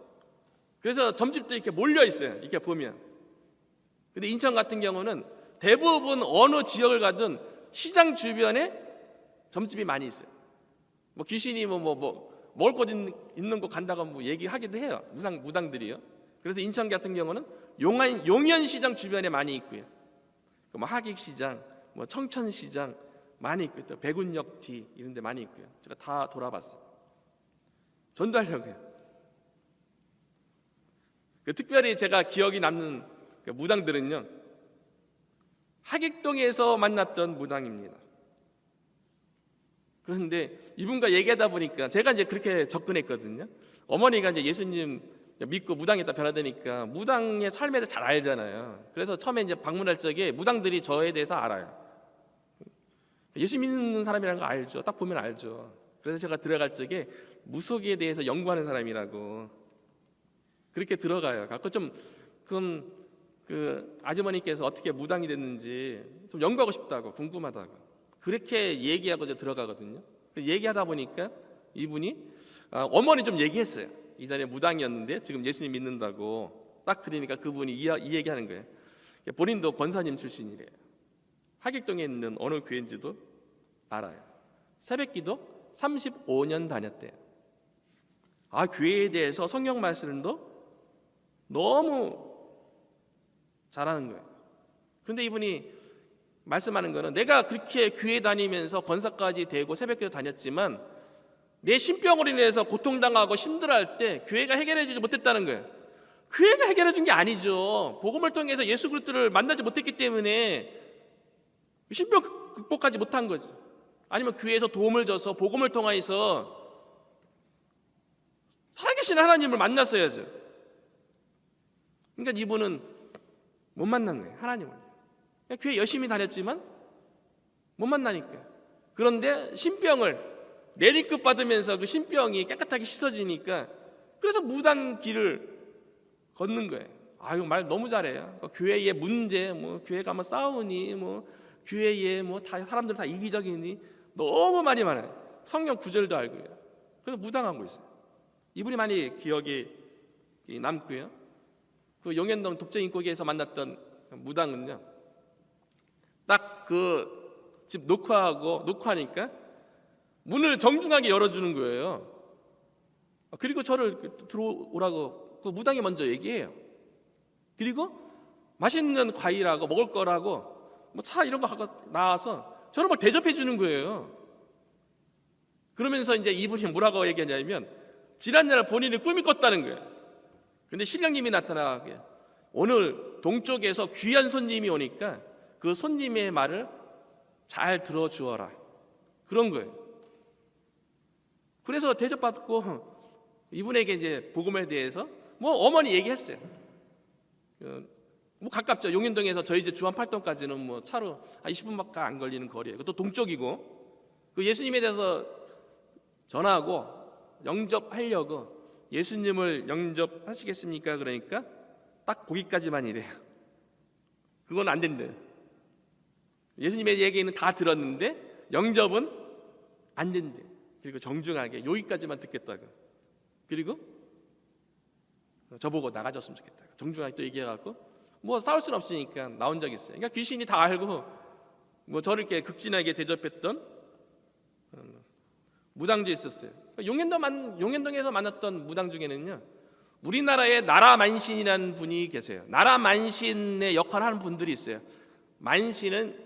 그래서 점집도 이렇게 몰려 있어요. 이렇게 보면. 근데 인천 같은 경우는 대부분 어느 지역을 가든 시장 주변에 점집이 많이 있어요. 귀신이 먹을 것 있는 거 간다고 얘기하기도 해요. 무당들이요. 그래서 인천 같은 경우는 용현시장 주변에 많이 있고요. 하객시장, 청천시장 많이 있고요. 또 백운역 뒤 이런 데 많이 있고요. 제가 다 돌아봤어요. 전도하려고요. 특별히 제가 기억이 남는 무당들은요, 하객동에서 만났던 무당입니다. 그런데 이분과 얘기하다 보니까 제가 이제 그렇게 접근했거든요. 어머니가 이제 예수님 믿고 무당에다 변화되니까 무당의 삶에 대해서 잘 알잖아요. 그래서 처음에 이제 방문할 적에 무당들이 저에 대해서 알아요. 예수 믿는 사람이라는 거 알죠. 딱 보면 알죠. 그래서 제가 들어갈 적에 무속에 대해서 연구하는 사람이라고 그렇게 들어가요. 그럼 그 아주머니께서 어떻게 무당이 됐는지 좀 연구하고 싶다고, 궁금하다고 그렇게 얘기하고 이제 들어가거든요. 얘기하다 보니까 이분이 어머니 좀 얘기했어요. 이전에 무당이었는데 지금 예수님 믿는다고. 딱 그러니까 그분이 이 얘기하는 거예요. 본인도 권사님 출신이래요. 하객동에 있는 어느 교회인지도 알아요. 새벽기도 35년 다녔대요. 교회에 대해서 성경 말씀도 너무 잘하는 거예요. 그런데 이분이 말씀하는 거는, 내가 그렇게 교회 다니면서 권사까지 되고 새벽기도 다녔지만 내 신병으로 인해서 고통당하고 힘들어할 때 교회가 해결해 주지 못했다는 거예요. 교회가 해결해 준 게 아니죠. 복음을 통해서 예수 그리스도를 만나지 못했기 때문에 신병 극복하지 못한 거죠. 아니면 교회에서 도움을 줘서 복음을 통해서 살아계신 하나님을 만났어야죠. 그러니까 이분은 못 만난 거예요. 하나님을. 교회 열심히 다녔지만 못 만나니까. 그런데 신병을 내리급 받으면서 그 신병이 깨끗하게 씻어지니까, 그래서 무당 길을 걷는 거예요. 말 너무 잘해요. 교회의 문제, 교회가 싸우니, 교회에 다 사람들 다 이기적이니 너무 많아요. 성경 구절도 알고요. 그래서 무당하고 있어요. 이분이 많이 기억이 남고요. 그 용현동 독재인고기에서 만났던 무당은요, 딱 그 집 녹화하니까 문을 정중하게 열어주는 거예요. 그리고 저를 들어오라고 그 무당이 먼저 얘기해요. 그리고 맛있는 과일하고 먹을 거라고 차 이런 거 갖고 나와서 저를 막 대접해 주는 거예요. 그러면서 이제 이분이 뭐라고 얘기하냐면, 지난날 본인이 꿈이 꿨다는 거예요. 근데 신령님이 나타나게, 오늘 동쪽에서 귀한 손님이 오니까 그 손님의 말을 잘 들어주어라, 그런 거예요. 그래서 대접받고 이분에게 이제 복음에 대해서 어머니 얘기했어요. 가깝죠. 용인동에서 저희 집 주안 8동까지는 차로 20분밖에 안 걸리는 거리예요. 또 동쪽이고, 그 예수님에 대해서 전하고 영접하려고, 예수님을 영접하시겠습니까? 그러니까 딱 거기까지만 이래요. 그건 안 된대요. 예수님의 얘기는 다 들었는데 영접은 안 된대요. 그리고 정중하게 여기까지만 듣겠다고. 그리고 저보고 나가줬으면 좋겠다. 정중하게 또 얘기해갖고 뭐 싸울 수는 없으니까 나온 적이 있어요. 그러니까 귀신이 다 알고 뭐 저를 이렇게 극진하게 대접했던 무당도 있었어요. 용현동에서 만났던 무당 중에는요, 우리나라에 나라만신이라는 분이 계세요. 나라만신의 역할을 하는 분들이 있어요. 만신은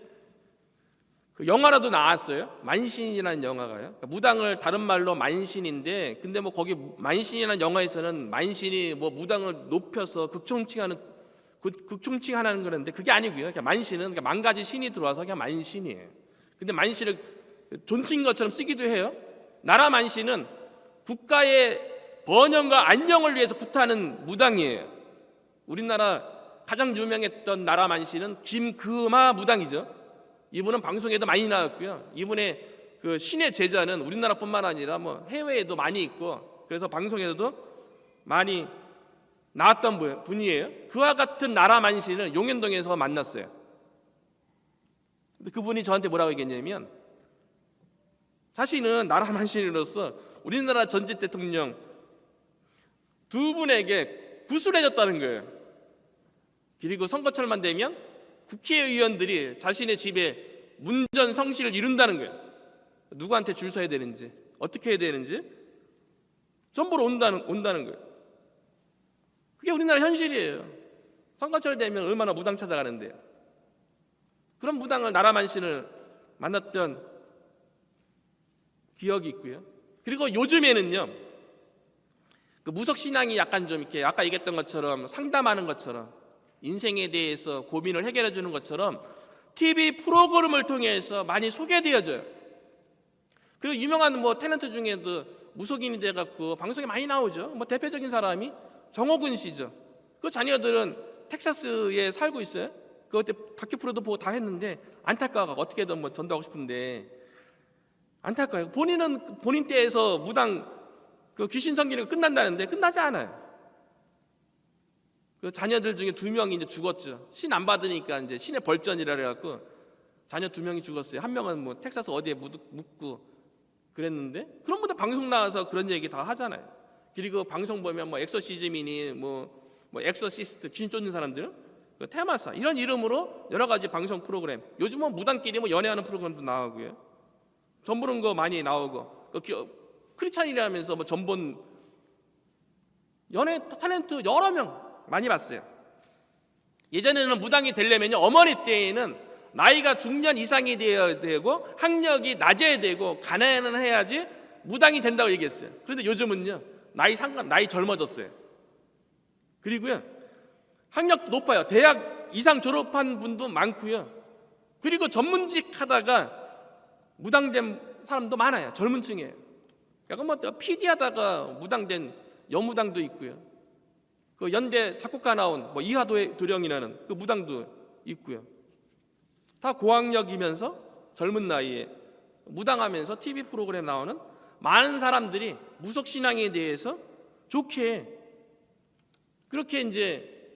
그 영화라도 나왔어요. 만신이라는 영화가요. 그러니까 무당을 다른 말로 만신인데, 근데 뭐 거기 만신이라는 영화에서는 만신이 뭐 무당을 높여서 극존칭하는 그런데 그게 아니고요. 그냥 만신은 그러니까 만 가지 신이 들어와서 그냥 만신이에요. 근데 만신을 존칭인 것처럼 쓰기도 해요. 나라 만신은 국가의 번영과 안녕을 위해서 구타하는 무당이에요. 우리나라 가장 유명했던 나라 만신은 김금하 무당이죠. 이분은 방송에도 많이 나왔고요. 이분의 그 신의 제자는 우리나라뿐만 아니라 뭐 해외에도 많이 있고, 그래서 방송에서도 많이 나왔던 분이에요. 그와 같은 나라 만신을 용현동에서 만났어요. 근데 그분이 저한테 뭐라고 얘기했냐면, 자신은 나라 만신으로서 우리나라 전직 대통령 두 분에게 구술해줬다는 거예요. 그리고 선거철만 되면 국회의원들이 자신의 집에 문전 성시를 이룬다는 거예요. 누구한테 줄 서야 되는지, 어떻게 해야 되는지 전부로 온다는 거예요. 그게 우리나라 현실이에요. 선거철 되면 얼마나 무당 찾아가는데요. 그런 무당을 나라 만신을 만났던 기억이 있고요. 그리고 요즘에는요, 그 무속 신앙이 약간 좀 이렇게 아까 얘기했던 것처럼 상담하는 것처럼 인생에 대해서 고민을 해결해 주는 것처럼 TV 프로그램을 통해서 많이 소개되어져요. 그리고 유명한 뭐 탤런트 중에도 무속인이 돼갖고 방송에 많이 나오죠. 뭐 대표적인 사람이 정호근 씨죠. 그 자녀들은 텍사스에 살고 있어요. 그때 다큐 프로도 보고 다 했는데 안타까워. 어떻게든 뭐 전도하고 싶은데 안타까워요. 본인은 본인 때에서 무당 그 귀신 섬기는 거 끝난다는데 끝나지 않아요. 그 자녀들 중에 2명이 이제 죽었죠. 신 안 받으니까 이제 신의 벌전이라 그래갖고 자녀 2명이 죽었어요. 한 명은 뭐 텍사스 어디에 묻고 그랬는데, 그런 분들 방송 나와서 그런 얘기 다 하잖아요. 그리고 방송 보면 뭐 엑소시즘이니 뭐 엑소시스트 귀신 쫓는 사람들, 그 테마사 이런 이름으로 여러 가지 방송 프로그램, 요즘은 무당끼리 뭐 연애하는 프로그램도 나오고요. 전보는 거 많이 나오고, 크리스찬이라면서 뭐 전본 연애 탤런트 여러 명 많이 봤어요. 예전에는 무당이 되려면요, 어머니 때에는 나이가 중년 이상이 되어야 되고 학력이 낮아야 되고 가난은 해야지 무당이 된다고 얘기했어요. 그런데 요즘은요, 나이 젊어졌어요. 그리고요, 학력 높아요. 대학 이상 졸업한 분도 많고요. 그리고 전문직 하다가 무당된 사람도 많아요. 젊은 층이에요. 약간 뭐 PD 하다가 무당된 여무당도 있고요. 그 연대 작곡가 나온 뭐 이하도령이라는 그 무당도 있고요. 다 고학력이면서 젊은 나이에 무당하면서 TV 프로그램 나오는 많은 사람들이 무속 신앙에 대해서 좋게 그렇게 이제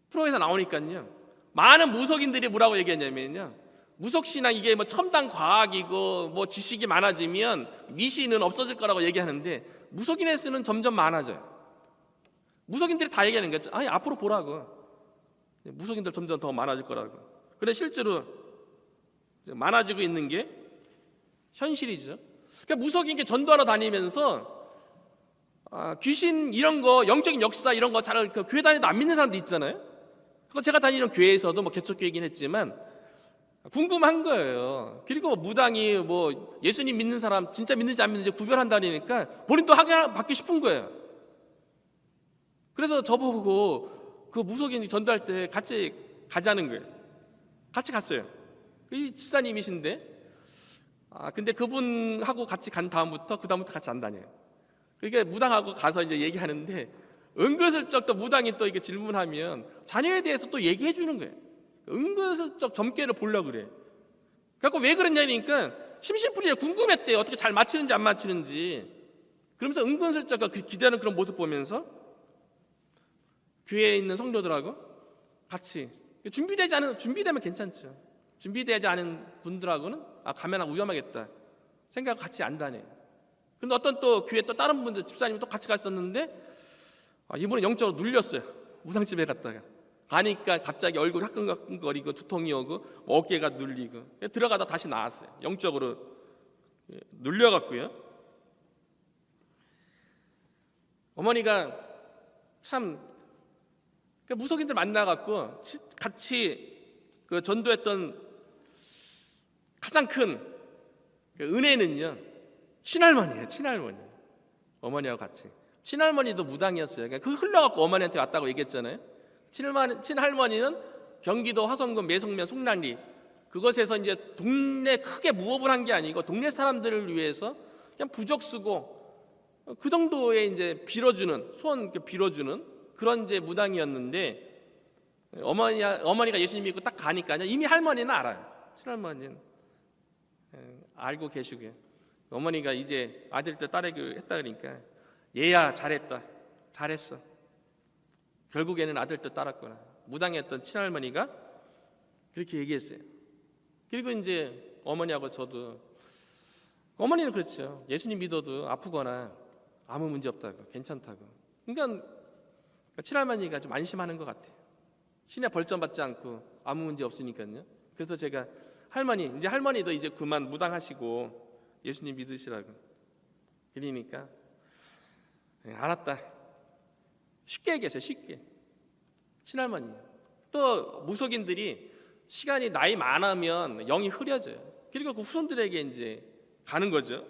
프로에서 나오니까요, 많은 무속인들이 뭐라고 얘기했냐면요, 무속 신앙 이게 뭐 첨단 과학이고 뭐 지식이 많아지면 미신은 없어질 거라고 얘기하는데 무속인의 수는 점점 많아져요. 무속인들이 다 얘기하는 거죠. 아니, 앞으로 보라고. 무속인들 점점 더 많아질 거라고. 그래 실제로 많아지고 있는 게 현실이죠. 그러니까 무속인께 전도하러 다니면서 귀신 이런 거, 영적인 역사 이런 거 잘 그 교회 다니도 안 믿는 사람도 있잖아요. 그거 제가 다니는 교회에서도 뭐 개척교회이긴 했지만 궁금한 거예요. 그리고 무당이 뭐 예수님 믿는 사람 진짜 믿는지 안 믿는지 구별한다니까 본인도 받기 싶은 거예요. 그래서 저보고 그 무속인 전도할 때 같이 가자는 거예요. 같이 갔어요. 이 집사님이신데, 근데 그분하고 같이 간 다음부터 그 다음부터 같이 안 다녀요. 그게 무당하고 가서 이제 얘기하는데 은근슬쩍 또 무당이 또 이렇게 질문하면 자녀에 대해서 또 얘기해 주는 거예요. 은근슬쩍 점괘를 보려고 그래. 그래서 왜 그랬냐니까 심심풀이에 궁금했대요. 어떻게 잘 맞추는지 안 맞추는지. 그러면서 은근슬쩍 기대하는 그런 모습 보면서 교회에 있는 성도들하고 같이 준비되면 괜찮죠. 준비되지 않은 분들하고는 가면 위험하겠다 생각하고 같이 안 다녀요. 근데 어떤 또 교회 또 다른 분들 집사님이 또 같이 갔었는데 이분은 영적으로 눌렸어요. 무당집에 갔다가 가니까 갑자기 얼굴이 화끈화끈거리고 두통이 오고 어깨가 눌리고 들어가다 다시 나왔어요. 영적으로 눌려갖고요. 어머니가 참 무속인들 만나갖고 같이 그 전도했던 가장 큰 은혜는요, 친할머니예요. 친할머니. 어머니하고 같이. 친할머니도 무당이었어요. 그러니까 그 흘러갖고 어머니한테 왔다고 얘기했잖아요. 친할머니는 경기도 화성군 매송면 송란리 그것에서 이제 동네 크게 무업을 한 게 아니고 동네 사람들을 위해서 그냥 부적 쓰고 그 정도의 이제 빌어주는 소원 빌어주는 그런 이제 무당이었는데 어머니가 예수님 믿고 딱 가니까요. 이미 할머니는 알아요. 친할머니는 알고 계시고요. 어머니가 이제 아들들 딸에게 했다 그러니까 얘야 잘했다, 잘했어. 결국에는 아들도 따랐구나. 무당했던 친할머니가 그렇게 얘기했어요. 그리고 이제 어머니하고 저도 어머니는 그렇죠. 예수님 믿어도 아프거나 아무 문제 없다고 괜찮다고. 그러니까 친할머니가 좀 안심하는 것 같아요. 신에 벌점 받지 않고 아무 문제 없으니까요. 그래서 제가 이제 할머니도 이제 그만 무당하시고 예수님 믿으시라고 그러니까 알았다. 쉽게 얘기했어요. 쉽게. 친할머니. 또 무속인들이 시간이 나이 많으면 영이 흐려져요. 그리고 그 후손들에게 이제 가는 거죠.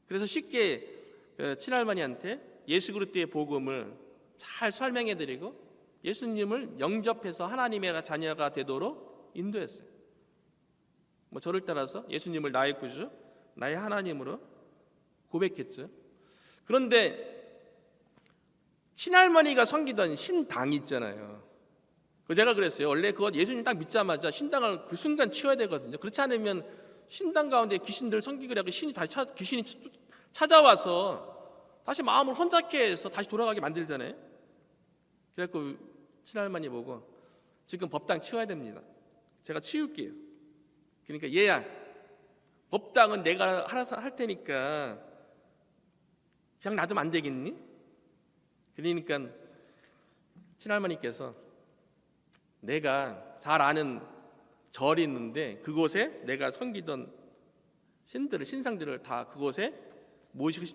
그래서 쉽게 친할머니한테 예수 그리스도의 복음을 잘 설명해드리고 예수님을 영접해서 하나님의 자녀가 되도록 인도했어요. 저를 따라서 예수님을 나의 구주, 나의 하나님으로 고백했죠. 그런데 친할머니가 섬기던 신당 있잖아요. 내가 그랬어요. 원래 그거 예수님 딱 믿자마자 신당을 그 순간 치워야 되거든요. 그렇지 않으면 신당 가운데 귀신들 섬기기를 하고 귀신이 찾아와서 다시 마음을 혼잡게 해서 다시 돌아가게 만들잖아요. 그래갖고 친할머니 보고 지금 법당 치워야 됩니다. 제가 치울게요. 그러니까 얘야, 법당은 내가 알아서 할 테니까 그냥 놔두면 안 되겠니? 그러니까 친할머니께서 내가 잘 아는 절이 있는데 그곳에 내가 섬기던 신상들을 다 그곳에 모시고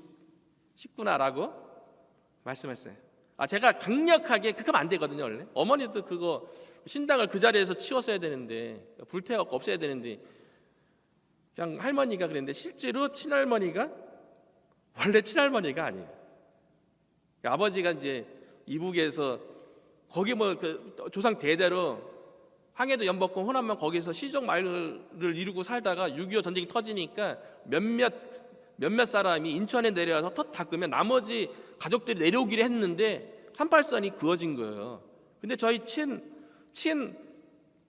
싶구나라고 말씀했어요. 제가 강력하게 그렇게 하면 안 되거든요. 원래 어머니도 그거 신당을 그 자리에서 치웠어야 되는데 불태워갖고 없애야 되는데 그냥 할머니가 그랬는데 실제로 친할머니가 원래 친할머니가 아니에요. 아버지가 이제 이북에서 거기 그 조상 대대로 황해도 연복궁 호남면 거기서 시종 마을을 이루고 살다가 6.25 전쟁이 터지니까 몇몇 사람이 인천에 내려와서 터트 닦으면 나머지 가족들이 내려오기로 했는데 38선이 그어진 거예요. 근데 저희 친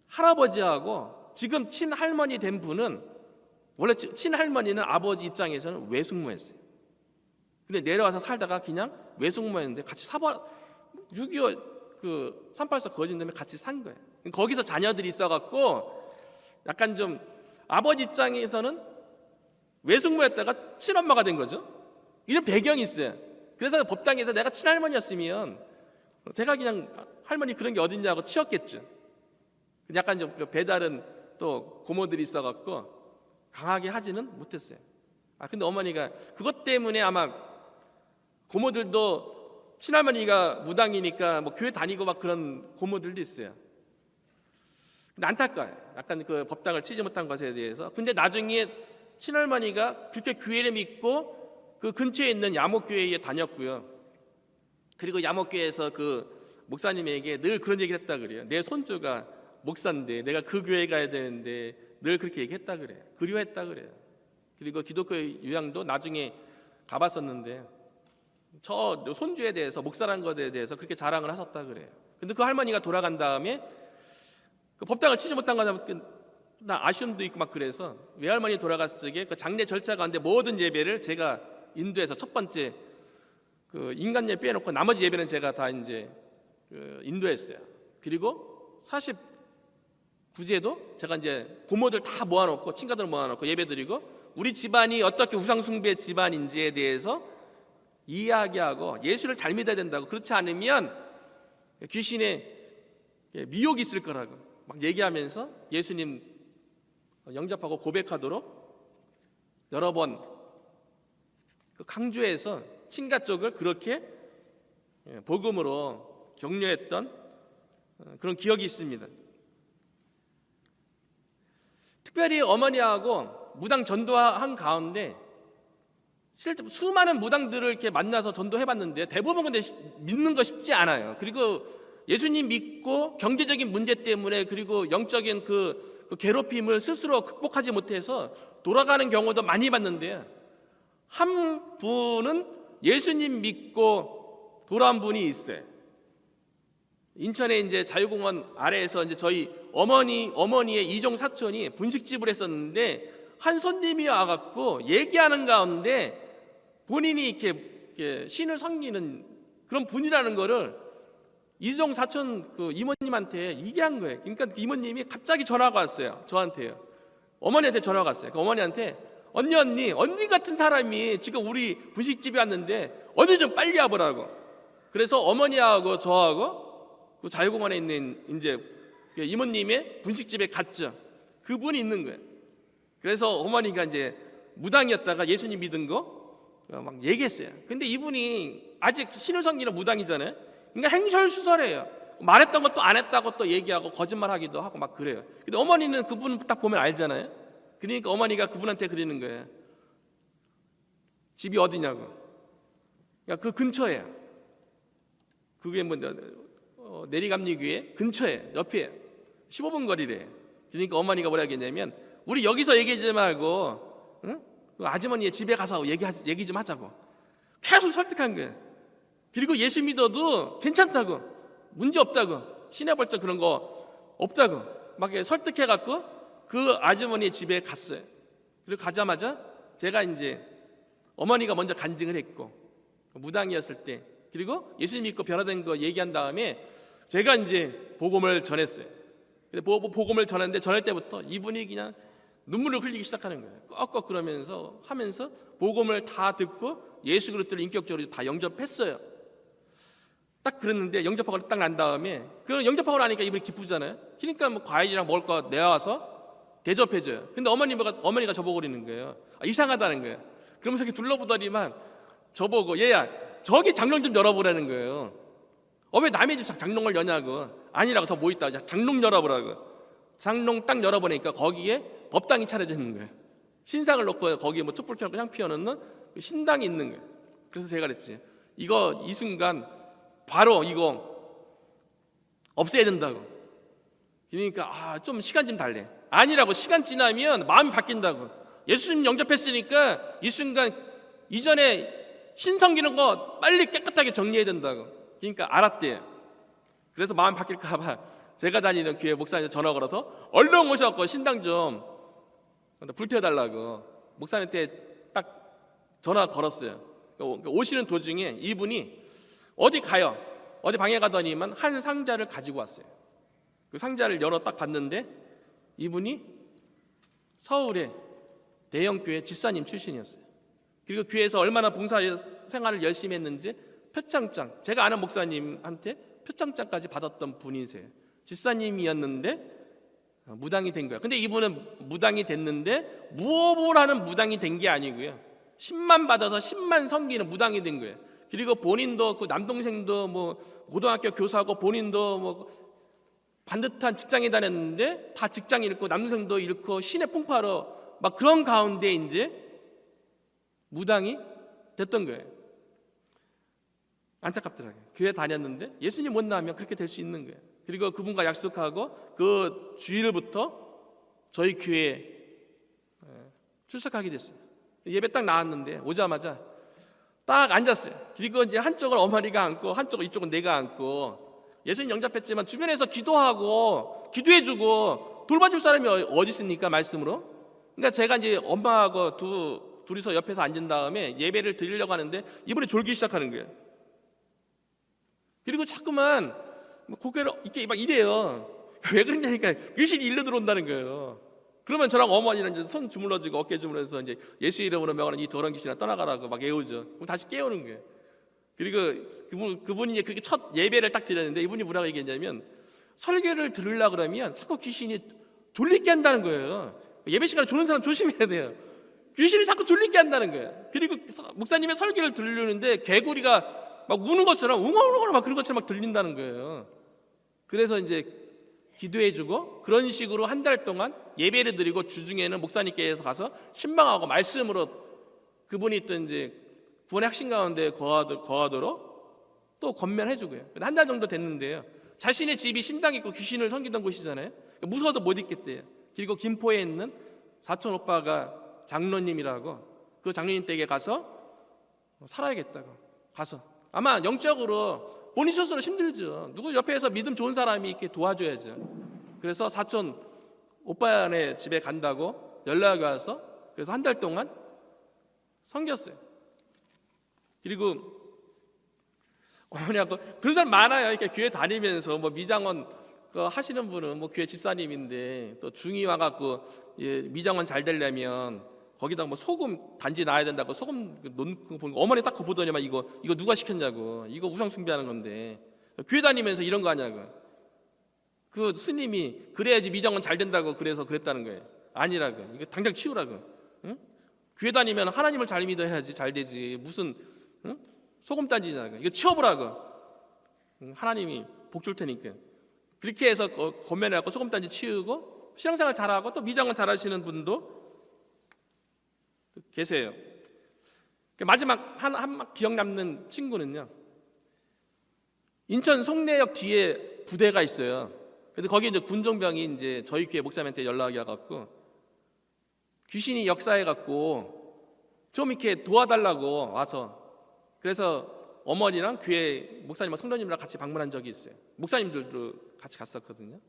할아버지하고 지금 친할머니 된 분은 원래 친할머니는 아버지 입장에서는 외숙모였어요. 근데 내려와서 살다가 그냥 외숙모였는데 같이 6.25 그 38선 거진 다음에 같이 산 거예요. 거기서 자녀들이 있어갖고 약간 좀 아버지 입장에서는 외숙모였다가 친엄마가 된 거죠. 이런 배경이 있어요. 그래서 법당에서 내가 친할머니였으면 제가 그냥 할머니 그런 게 어딨냐고 치웠겠죠. 약간 좀 배다른 또 고모들이 있어갖고 강하게 하지는 못했어요. 근데 어머니가 그것 때문에 아마 고모들도 친할머니가 무당이니까 교회 다니고 막 그런 고모들도 있어요. 근데 안타까워요. 약간 그 법당을 치지 못한 것에 대해서. 근데 나중에 친할머니가 그렇게 교회를 믿고 그 근처에 있는 야목교회에 다녔고요. 그리고 야목교회에서 그 목사님에게 늘 그런 얘기를 했다 그래요. 내 손주가 목사인데 내가 그 교회 가야 되는데 늘 그렇게 얘기했다 그래요. 그리워했다 그래요. 그리고 기독교 유양도 나중에 가봤었는데 저 손주에 대해서 목사라는 것에 대해서 그렇게 자랑을 하셨다 그래요. 근데 그 할머니가 돌아간 다음에 그 법당을 치지 못한 거나 아쉬움도 있고 막 그래서 외할머니 돌아갔을 적에 그 장례 절차 가운데 모든 예배를 제가 인도해서 첫 번째 그 인간 예배 빼놓고 나머지 예배는 제가 다 이제 인도했어요. 그리고 49제도 제가 이제 고모들 다 모아놓고 친가들 모아놓고 예배 드리고 우리 집안이 어떻게 우상숭배 집안인지에 대해서 이야기하고 예수를 잘 믿어야 된다고, 그렇지 않으면 귀신의 미혹이 있을 거라고 막 얘기하면서 예수님 영접하고 고백하도록 여러 번 강조해서 친가 쪽을 그렇게 복음으로 격려했던 그런 기억이 있습니다. 특별히 어머니하고 무당 전도한 가운데 실제 수많은 무당들을 이렇게 만나서 전도해봤는데 대부분 근데 믿는 거 쉽지 않아요. 그리고 예수님 믿고 경제적인 문제 때문에 그리고 영적인 그 괴롭힘을 스스로 극복하지 못해서 돌아가는 경우도 많이 봤는데요. 한 분은 예수님 믿고 돌아온 분이 있어요. 인천에 이제 자유공원 아래에서 이제 저희 어머니의 이종 사촌이 분식집을 했었는데 한 손님이 와갖고 얘기하는 가운데 본인이 이렇게 신을 섬기는 그런 분이라는 거를 이종 사촌 그 이모님한테 얘기한 거예요. 그러니까 이모님이 갑자기 전화가 왔어요. 저한테요. 어머니한테 전화가 왔어요. 그 어머니한테 언니 같은 사람이 지금 우리 분식집에 왔는데 언니 좀 빨리 와보라고. 그래서 어머니하고 저하고 그 자유공원에 있는 이제 이모님의 분식집에 갔죠. 그분이 있는 거예요. 그래서 어머니가 이제 무당이었다가 예수님 믿은 거 막 얘기했어요. 근데 이분이 아직 신을 섬기는 무당이잖아요. 그러니까 행설수설해요. 말했던 것도 안 했다고 또 얘기하고 거짓말하기도 하고 막 그래요. 근데 어머니는 그분 딱 보면 알잖아요. 그러니까 어머니가 그분한테 그러는 거예요. 집이 어디냐고. 그러니까 그 근처에요. 그게 뭐 내리감리교회 근처에 옆에 15분 거리래. 그러니까 어머니가 뭐라 했냐면 우리 여기서 얘기하지 말고 응? 그 아주머니의 집에 가서 얘기 좀 하자고 계속 설득한 거예요. 그리고 예수 믿어도 괜찮다고, 문제 없다고, 시내 벌점 그런 거 없다고 막 설득해갖고 그 아주머니의 집에 갔어요. 그리고 가자마자 제가 이제 어머니가 먼저 간증을 했고 무당이었을 때 그리고 예수님 믿고 변화된 거 얘기한 다음에 제가 이제 복음을 전했어요. 근데 복음을 전했는데 전할 때부터 이분이 그냥 눈물을 흘리기 시작하는 거예요. 꺽꺽 그러면서 하면서 복음을 다 듣고 예수 그리스도를 인격적으로 다 영접했어요. 딱 그랬는데 영접하고 딱 난 다음에 그 영접하고 나니까 이분이 기쁘잖아요. 그러니까 뭐 과일이랑 먹을 거 내와서 대접해줘요. 근데 어머니가 저보고 그러는 거예요. 이상하다는 거예요. 그러면서 이렇게 둘러보더니만 저보고 얘야 저기 장롱 좀 열어보라는 거예요. 왜 남의 집 장롱을 여냐고. 아니라고 저 뭐 있다. 장롱 열어보라고. 장롱 딱 열어보니까 거기에 법당이 차려져 있는 거예요. 신상을 놓고 거기에 뭐 촛불 켜놓고 향 피워놓는 그 신당이 있는 거예요. 그래서 제가 그랬지. 이거 이 순간 바로 이거 없애야 된다고. 그러니까 좀 시간 좀 달래. 아니라고. 시간 지나면 마음이 바뀐다고. 예수님 영접했으니까 이 순간 이전에 신 섬기는 거 빨리 깨끗하게 정리해야 된다고. 그러니까 알았대요. 그래서 마음 바뀔까 봐 제가 다니는 교회 목사님 전화 걸어서 얼른 오셔서 신당 좀 불태워달라고 목사님한테 딱 전화 걸었어요. 오시는 도중에 이분이 어디 가요. 어디 방에 가더니만 한 상자를 가지고 왔어요. 그 상자를 열어 딱 봤는데 이분이 서울의 대형교회 집사님 출신이었어요. 그리고 교회에서 얼마나 봉사 생활을 열심히 했는지 표창장, 제가 아는 목사님한테 표창장까지 받았던 분이세요. 집사님이었는데 무당이 된 거예요. 근데 이분은 무당이 됐는데 무업을 하는 무당이 된 게 아니고요. 10만 받아서 10만 섬기는 무당이 된 거예요. 그리고 본인도 그 남동생도 뭐 고등학교 교사고 본인도 뭐 반듯한 직장에 다녔는데 다 직장 잃고 남동생도 잃고 시내 풍파로 막 그런 가운데 이제 무당이 됐던 거예요. 안타깝더라고요. 교회 다녔는데 예수님 만나면 그렇게 될 수 있는 거예요. 그리고 그분과 약속하고 그 주일부터 저희 교회에 출석하게 됐어요. 예배 딱 나왔는데 오자마자 딱 앉았어요. 그리고 이제 한쪽을 어머니가 앉고 한쪽을 이쪽은 내가 앉고 예수님 영접했지만 주변에서 기도하고 기도해주고 돌봐줄 사람이 어디 있습니까? 말씀으로. 그러니까 제가 이제 엄마하고 둘이서 옆에서 앉은 다음에 예배를 드리려고 하는데 이분이 졸기 시작하는 거예요. 그리고 자꾸만 고개를 이렇게 막 이래요. 왜 그러냐니까 귀신이 일로 들어온다는 거예요. 그러면 저랑 어머니는 이제 손 주물러주고 어깨 주물러서 이제 예수 이름으로 명하는 이 더러운 귀신아 떠나가라고 막 애우죠. 그럼 다시 깨우는 거예요. 그리고 그분이 그렇게 첫 예배를 딱 드렸는데 이분이 뭐라고 얘기했냐면 설교를 들으려고 그러면 자꾸 귀신이 졸리게 한다는 거예요. 예배 시간에 졸는 사람 조심해야 돼요. 귀신이 자꾸 졸리게 한다는 거예요. 그리고 목사님의 설교를 들으려는데 개구리가 막 우는 것처럼 웅얼웅얼 막 그런 것처럼 막 들린다는 거예요. 그래서 이제 기도해주고 그런 식으로 한 달 동안 예배를 드리고 주중에는 목사님께서 가서 신방하고 말씀으로 그분이 있던 이제 구원의 핵심 가운데 거하도록 또 권면해주고요. 한 달 정도 됐는데요. 자신의 집이 신당 있고 귀신을 섬기던 곳이잖아요. 무서워도 못 있겠대요. 그리고 김포에 있는 사촌 오빠가 장로님이라고 그 장로님 댁에 가서 살아야겠다고 가서 아마 영적으로 본인 스스로 힘들죠. 누구 옆에서 믿음 좋은 사람이 이렇게 도와줘야죠. 그래서 사촌 오빠네 집에 간다고 연락이 와서 그래서 한 달 동안 섬겼어요. 그리고 어머니하고 그런 사람 많아요. 이렇게 교회 다니면서 뭐 미장원 하시는 분은 뭐 교회 집사님인데 또 중이 와갖고 미장원 잘 되려면 거기다 뭐 소금 단지 놔야 된다고 소금 놓고 보니까 어머니 딱 그거 보더니만 이거 누가 시켰냐고 이거 우상 숭배하는 건데 교회 다니면서 이런 거 하냐고 그 스님이 그래야지 미장원 잘 된다고 그래서 그랬다는 거예요. 아니라고 이거 당장 치우라고. 응? 교회 다니면 하나님을 잘 믿어야지 잘 되지 무슨 응? 소금 단지냐고 이거 치워보라고. 하나님이 복 줄 테니까 그렇게 해서 권면해갖고 소금 단지 치우고 신앙생활 잘하고 또 미장원 잘하시는 분도 계세요. 마지막 한 기억 남는 친구는요. 인천 송내역 뒤에 부대가 있어요. 근데 거기 이제 군종병이 이제 저희 교회 목사님한테 연락이 와갖고 귀신이 역사해갖고 좀 이렇게 도와달라고 와서 그래서 어머니랑 교회 목사님과 성도님이랑 같이 방문한 적이 있어요. 목사님들도 같이 갔었거든요.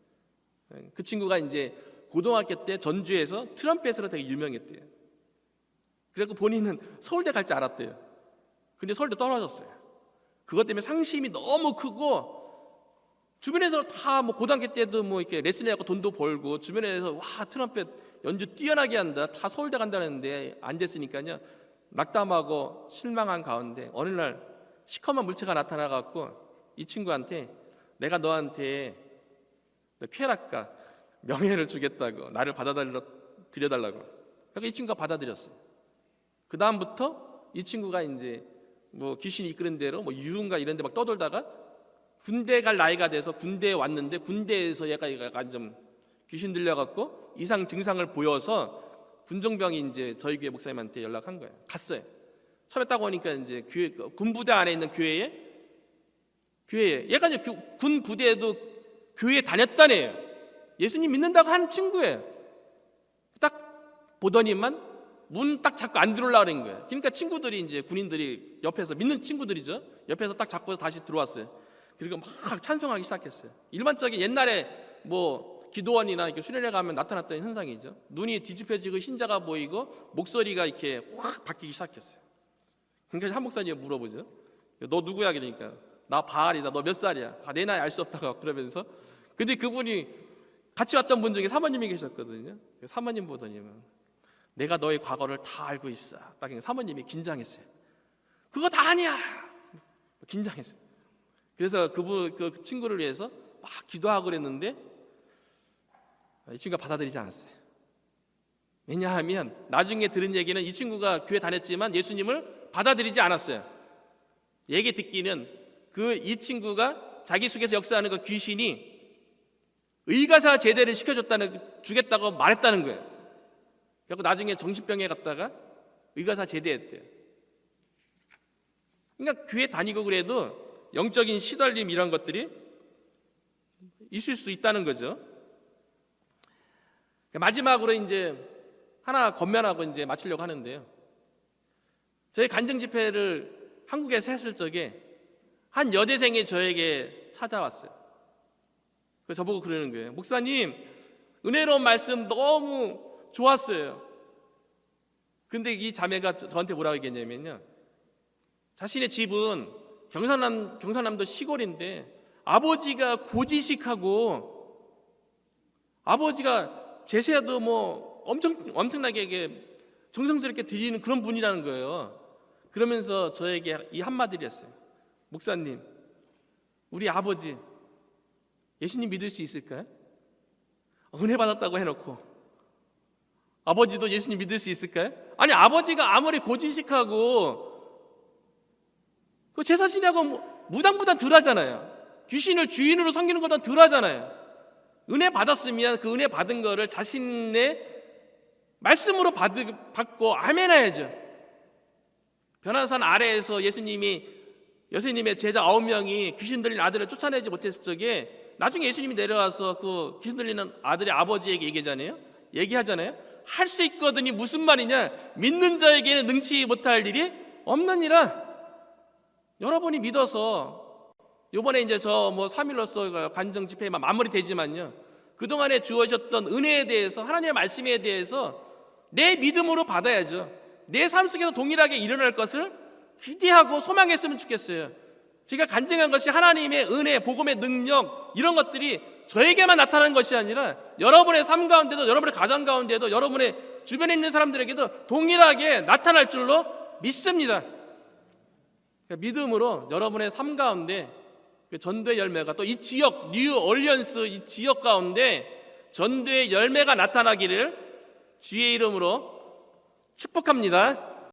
그 친구가 이제 고등학교 때 전주에서 트럼펫으로 되게 유명했대요. 그래서 본인은 서울대 갈 줄 알았대요. 근데 서울대 떨어졌어요. 그것 때문에 상심이 너무 크고 주변에서 다 뭐 고등학교 때도 뭐 이렇게 레슨해갖고 돈도 벌고 주변에서 와 트럼펫 연주 뛰어나게 한다 다 서울대 간다는데 안 됐으니까요 낙담하고 실망한 가운데 어느 날 시커먼 물체가 나타나갖고 이 친구한테 내가 너한테 쾌락과 명예를 주겠다고 나를 받아들여달라고 그러니까 이 친구가 받아들였어요. 그 다음부터 이 친구가 이제 뭐 귀신이 이끄는 대로 뭐 유흥가 이런 데 막 떠돌다가 군대 갈 나이가 돼서 군대에 왔는데 군대에서 얘가 약간 좀 귀신 들려갖고 이상 증상을 보여서 군종병이 이제 저희 교회 목사님한테 연락한 거예요. 갔어요. 처음에 딱 오니까 이제 교회 군부대 안에 있는 교회에 얘가 이제 군 부대에도 교회에 다녔다네요. 예수님 믿는다고 하는 친구예요. 딱 보더니만 문 딱 잡고 안 들어오려고 그런 거예요. 그러니까 친구들이 이제 군인들이 옆에서 믿는 친구들이죠. 옆에서 딱 잡고 다시 들어왔어요. 그리고 막 찬송하기 시작했어요. 일반적인 옛날에 뭐 기도원이나 이렇게 수련회 가면 나타났던 현상이죠. 눈이 뒤집혀지고 흰자가 보이고 목소리가 이렇게 확 바뀌기 시작했어요. 그러니까 한 목사님이 물어보죠. 너 누구야? 그러니까 나 바알이다. 너 몇 살이야? 내 나이 알 수 없다고 그러면서 근데 그분이 같이 왔던 분 중에 사모님이 계셨거든요. 사모님 보더니만 내가 너의 과거를 다 알고 있어. 딱 사모님이 긴장했어요. 그거 다 아니야. 긴장했어요. 그래서 그 친구를 위해서 막 기도하고 그랬는데 이 친구가 받아들이지 않았어요. 왜냐하면 나중에 들은 얘기는 이 친구가 교회 다녔지만 예수님을 받아들이지 않았어요. 얘기 듣기는 이 친구가 자기 속에서 역사하는 그 귀신이 의가사 제대를 주겠다고 말했다는 거예요. 그리고 나중에 정신병에 갔다가 의가사 제대했대요. 그러니까 교회 다니고 그래도 영적인 시달림 이런 것들이 있을 수 있다는 거죠. 마지막으로 이제 하나 권면하고 이제 마치려고 하는데요. 저희 간증 집회를 한국에서 했을 적에 한 여대생이 저에게 찾아왔어요. 그래서 저보고 그러는 거예요. 목사님, 은혜로운 말씀 너무 좋았어요. 근데 이 자매가 저한테 뭐라고 얘기했냐면요. 자신의 집은 경상남도 시골인데 아버지가 고지식하고 아버지가 제사도 뭐 엄청나게 이게 정성스럽게 드리는 그런 분이라는 거예요. 그러면서 저에게 이 한마디를 했어요. 목사님, 우리 아버지 예수님 믿을 수 있을까요? 은혜 받았다고 해놓고 아버지도 예수님 믿을 수 있을까요? 아니, 아버지가 아무리 고지식하고 그 제사 지내고 무당보다 덜하잖아요. 귀신을 주인으로 섬기는 것보다 덜하잖아요. 은혜 받았으면 그 은혜 받은 거를 자신의 말씀으로 받고 아멘 해야죠. 변화산 아래에서 예수님의 제자 9명이 귀신 들린 아들을 쫓아내지 못했을 적에 나중에 예수님이 내려와서 그 귀신 들리는 아들의 아버지에게 얘기하잖아요. 할 수 있거든이 무슨 말이냐? 믿는 자에게는 능치 못할 일이 없느니라. 여러분이 믿어서 이번에 이제 저 3일로서 간정 집회에 마무리되지만요, 그동안에 주어졌던 은혜에 대해서, 하나님의 말씀에 대해서 내 믿음으로 받아야죠. 내 삶 속에서 동일하게 일어날 것을 기대하고 소망했으면 좋겠어요. 제가 간증한 것이 하나님의 은혜, 복음의 능력, 이런 것들이 저에게만 나타나는 것이 아니라 여러분의 삶 가운데도, 여러분의 가정 가운데도, 여러분의 주변에 있는 사람들에게도 동일하게 나타날 줄로 믿습니다. 그러니까 믿음으로 여러분의 삶 가운데 그 전도의 열매가, 또 이 지역, 뉴 올리언스 이 지역 가운데 전도의 열매가 나타나기를 주의 이름으로 축복합니다.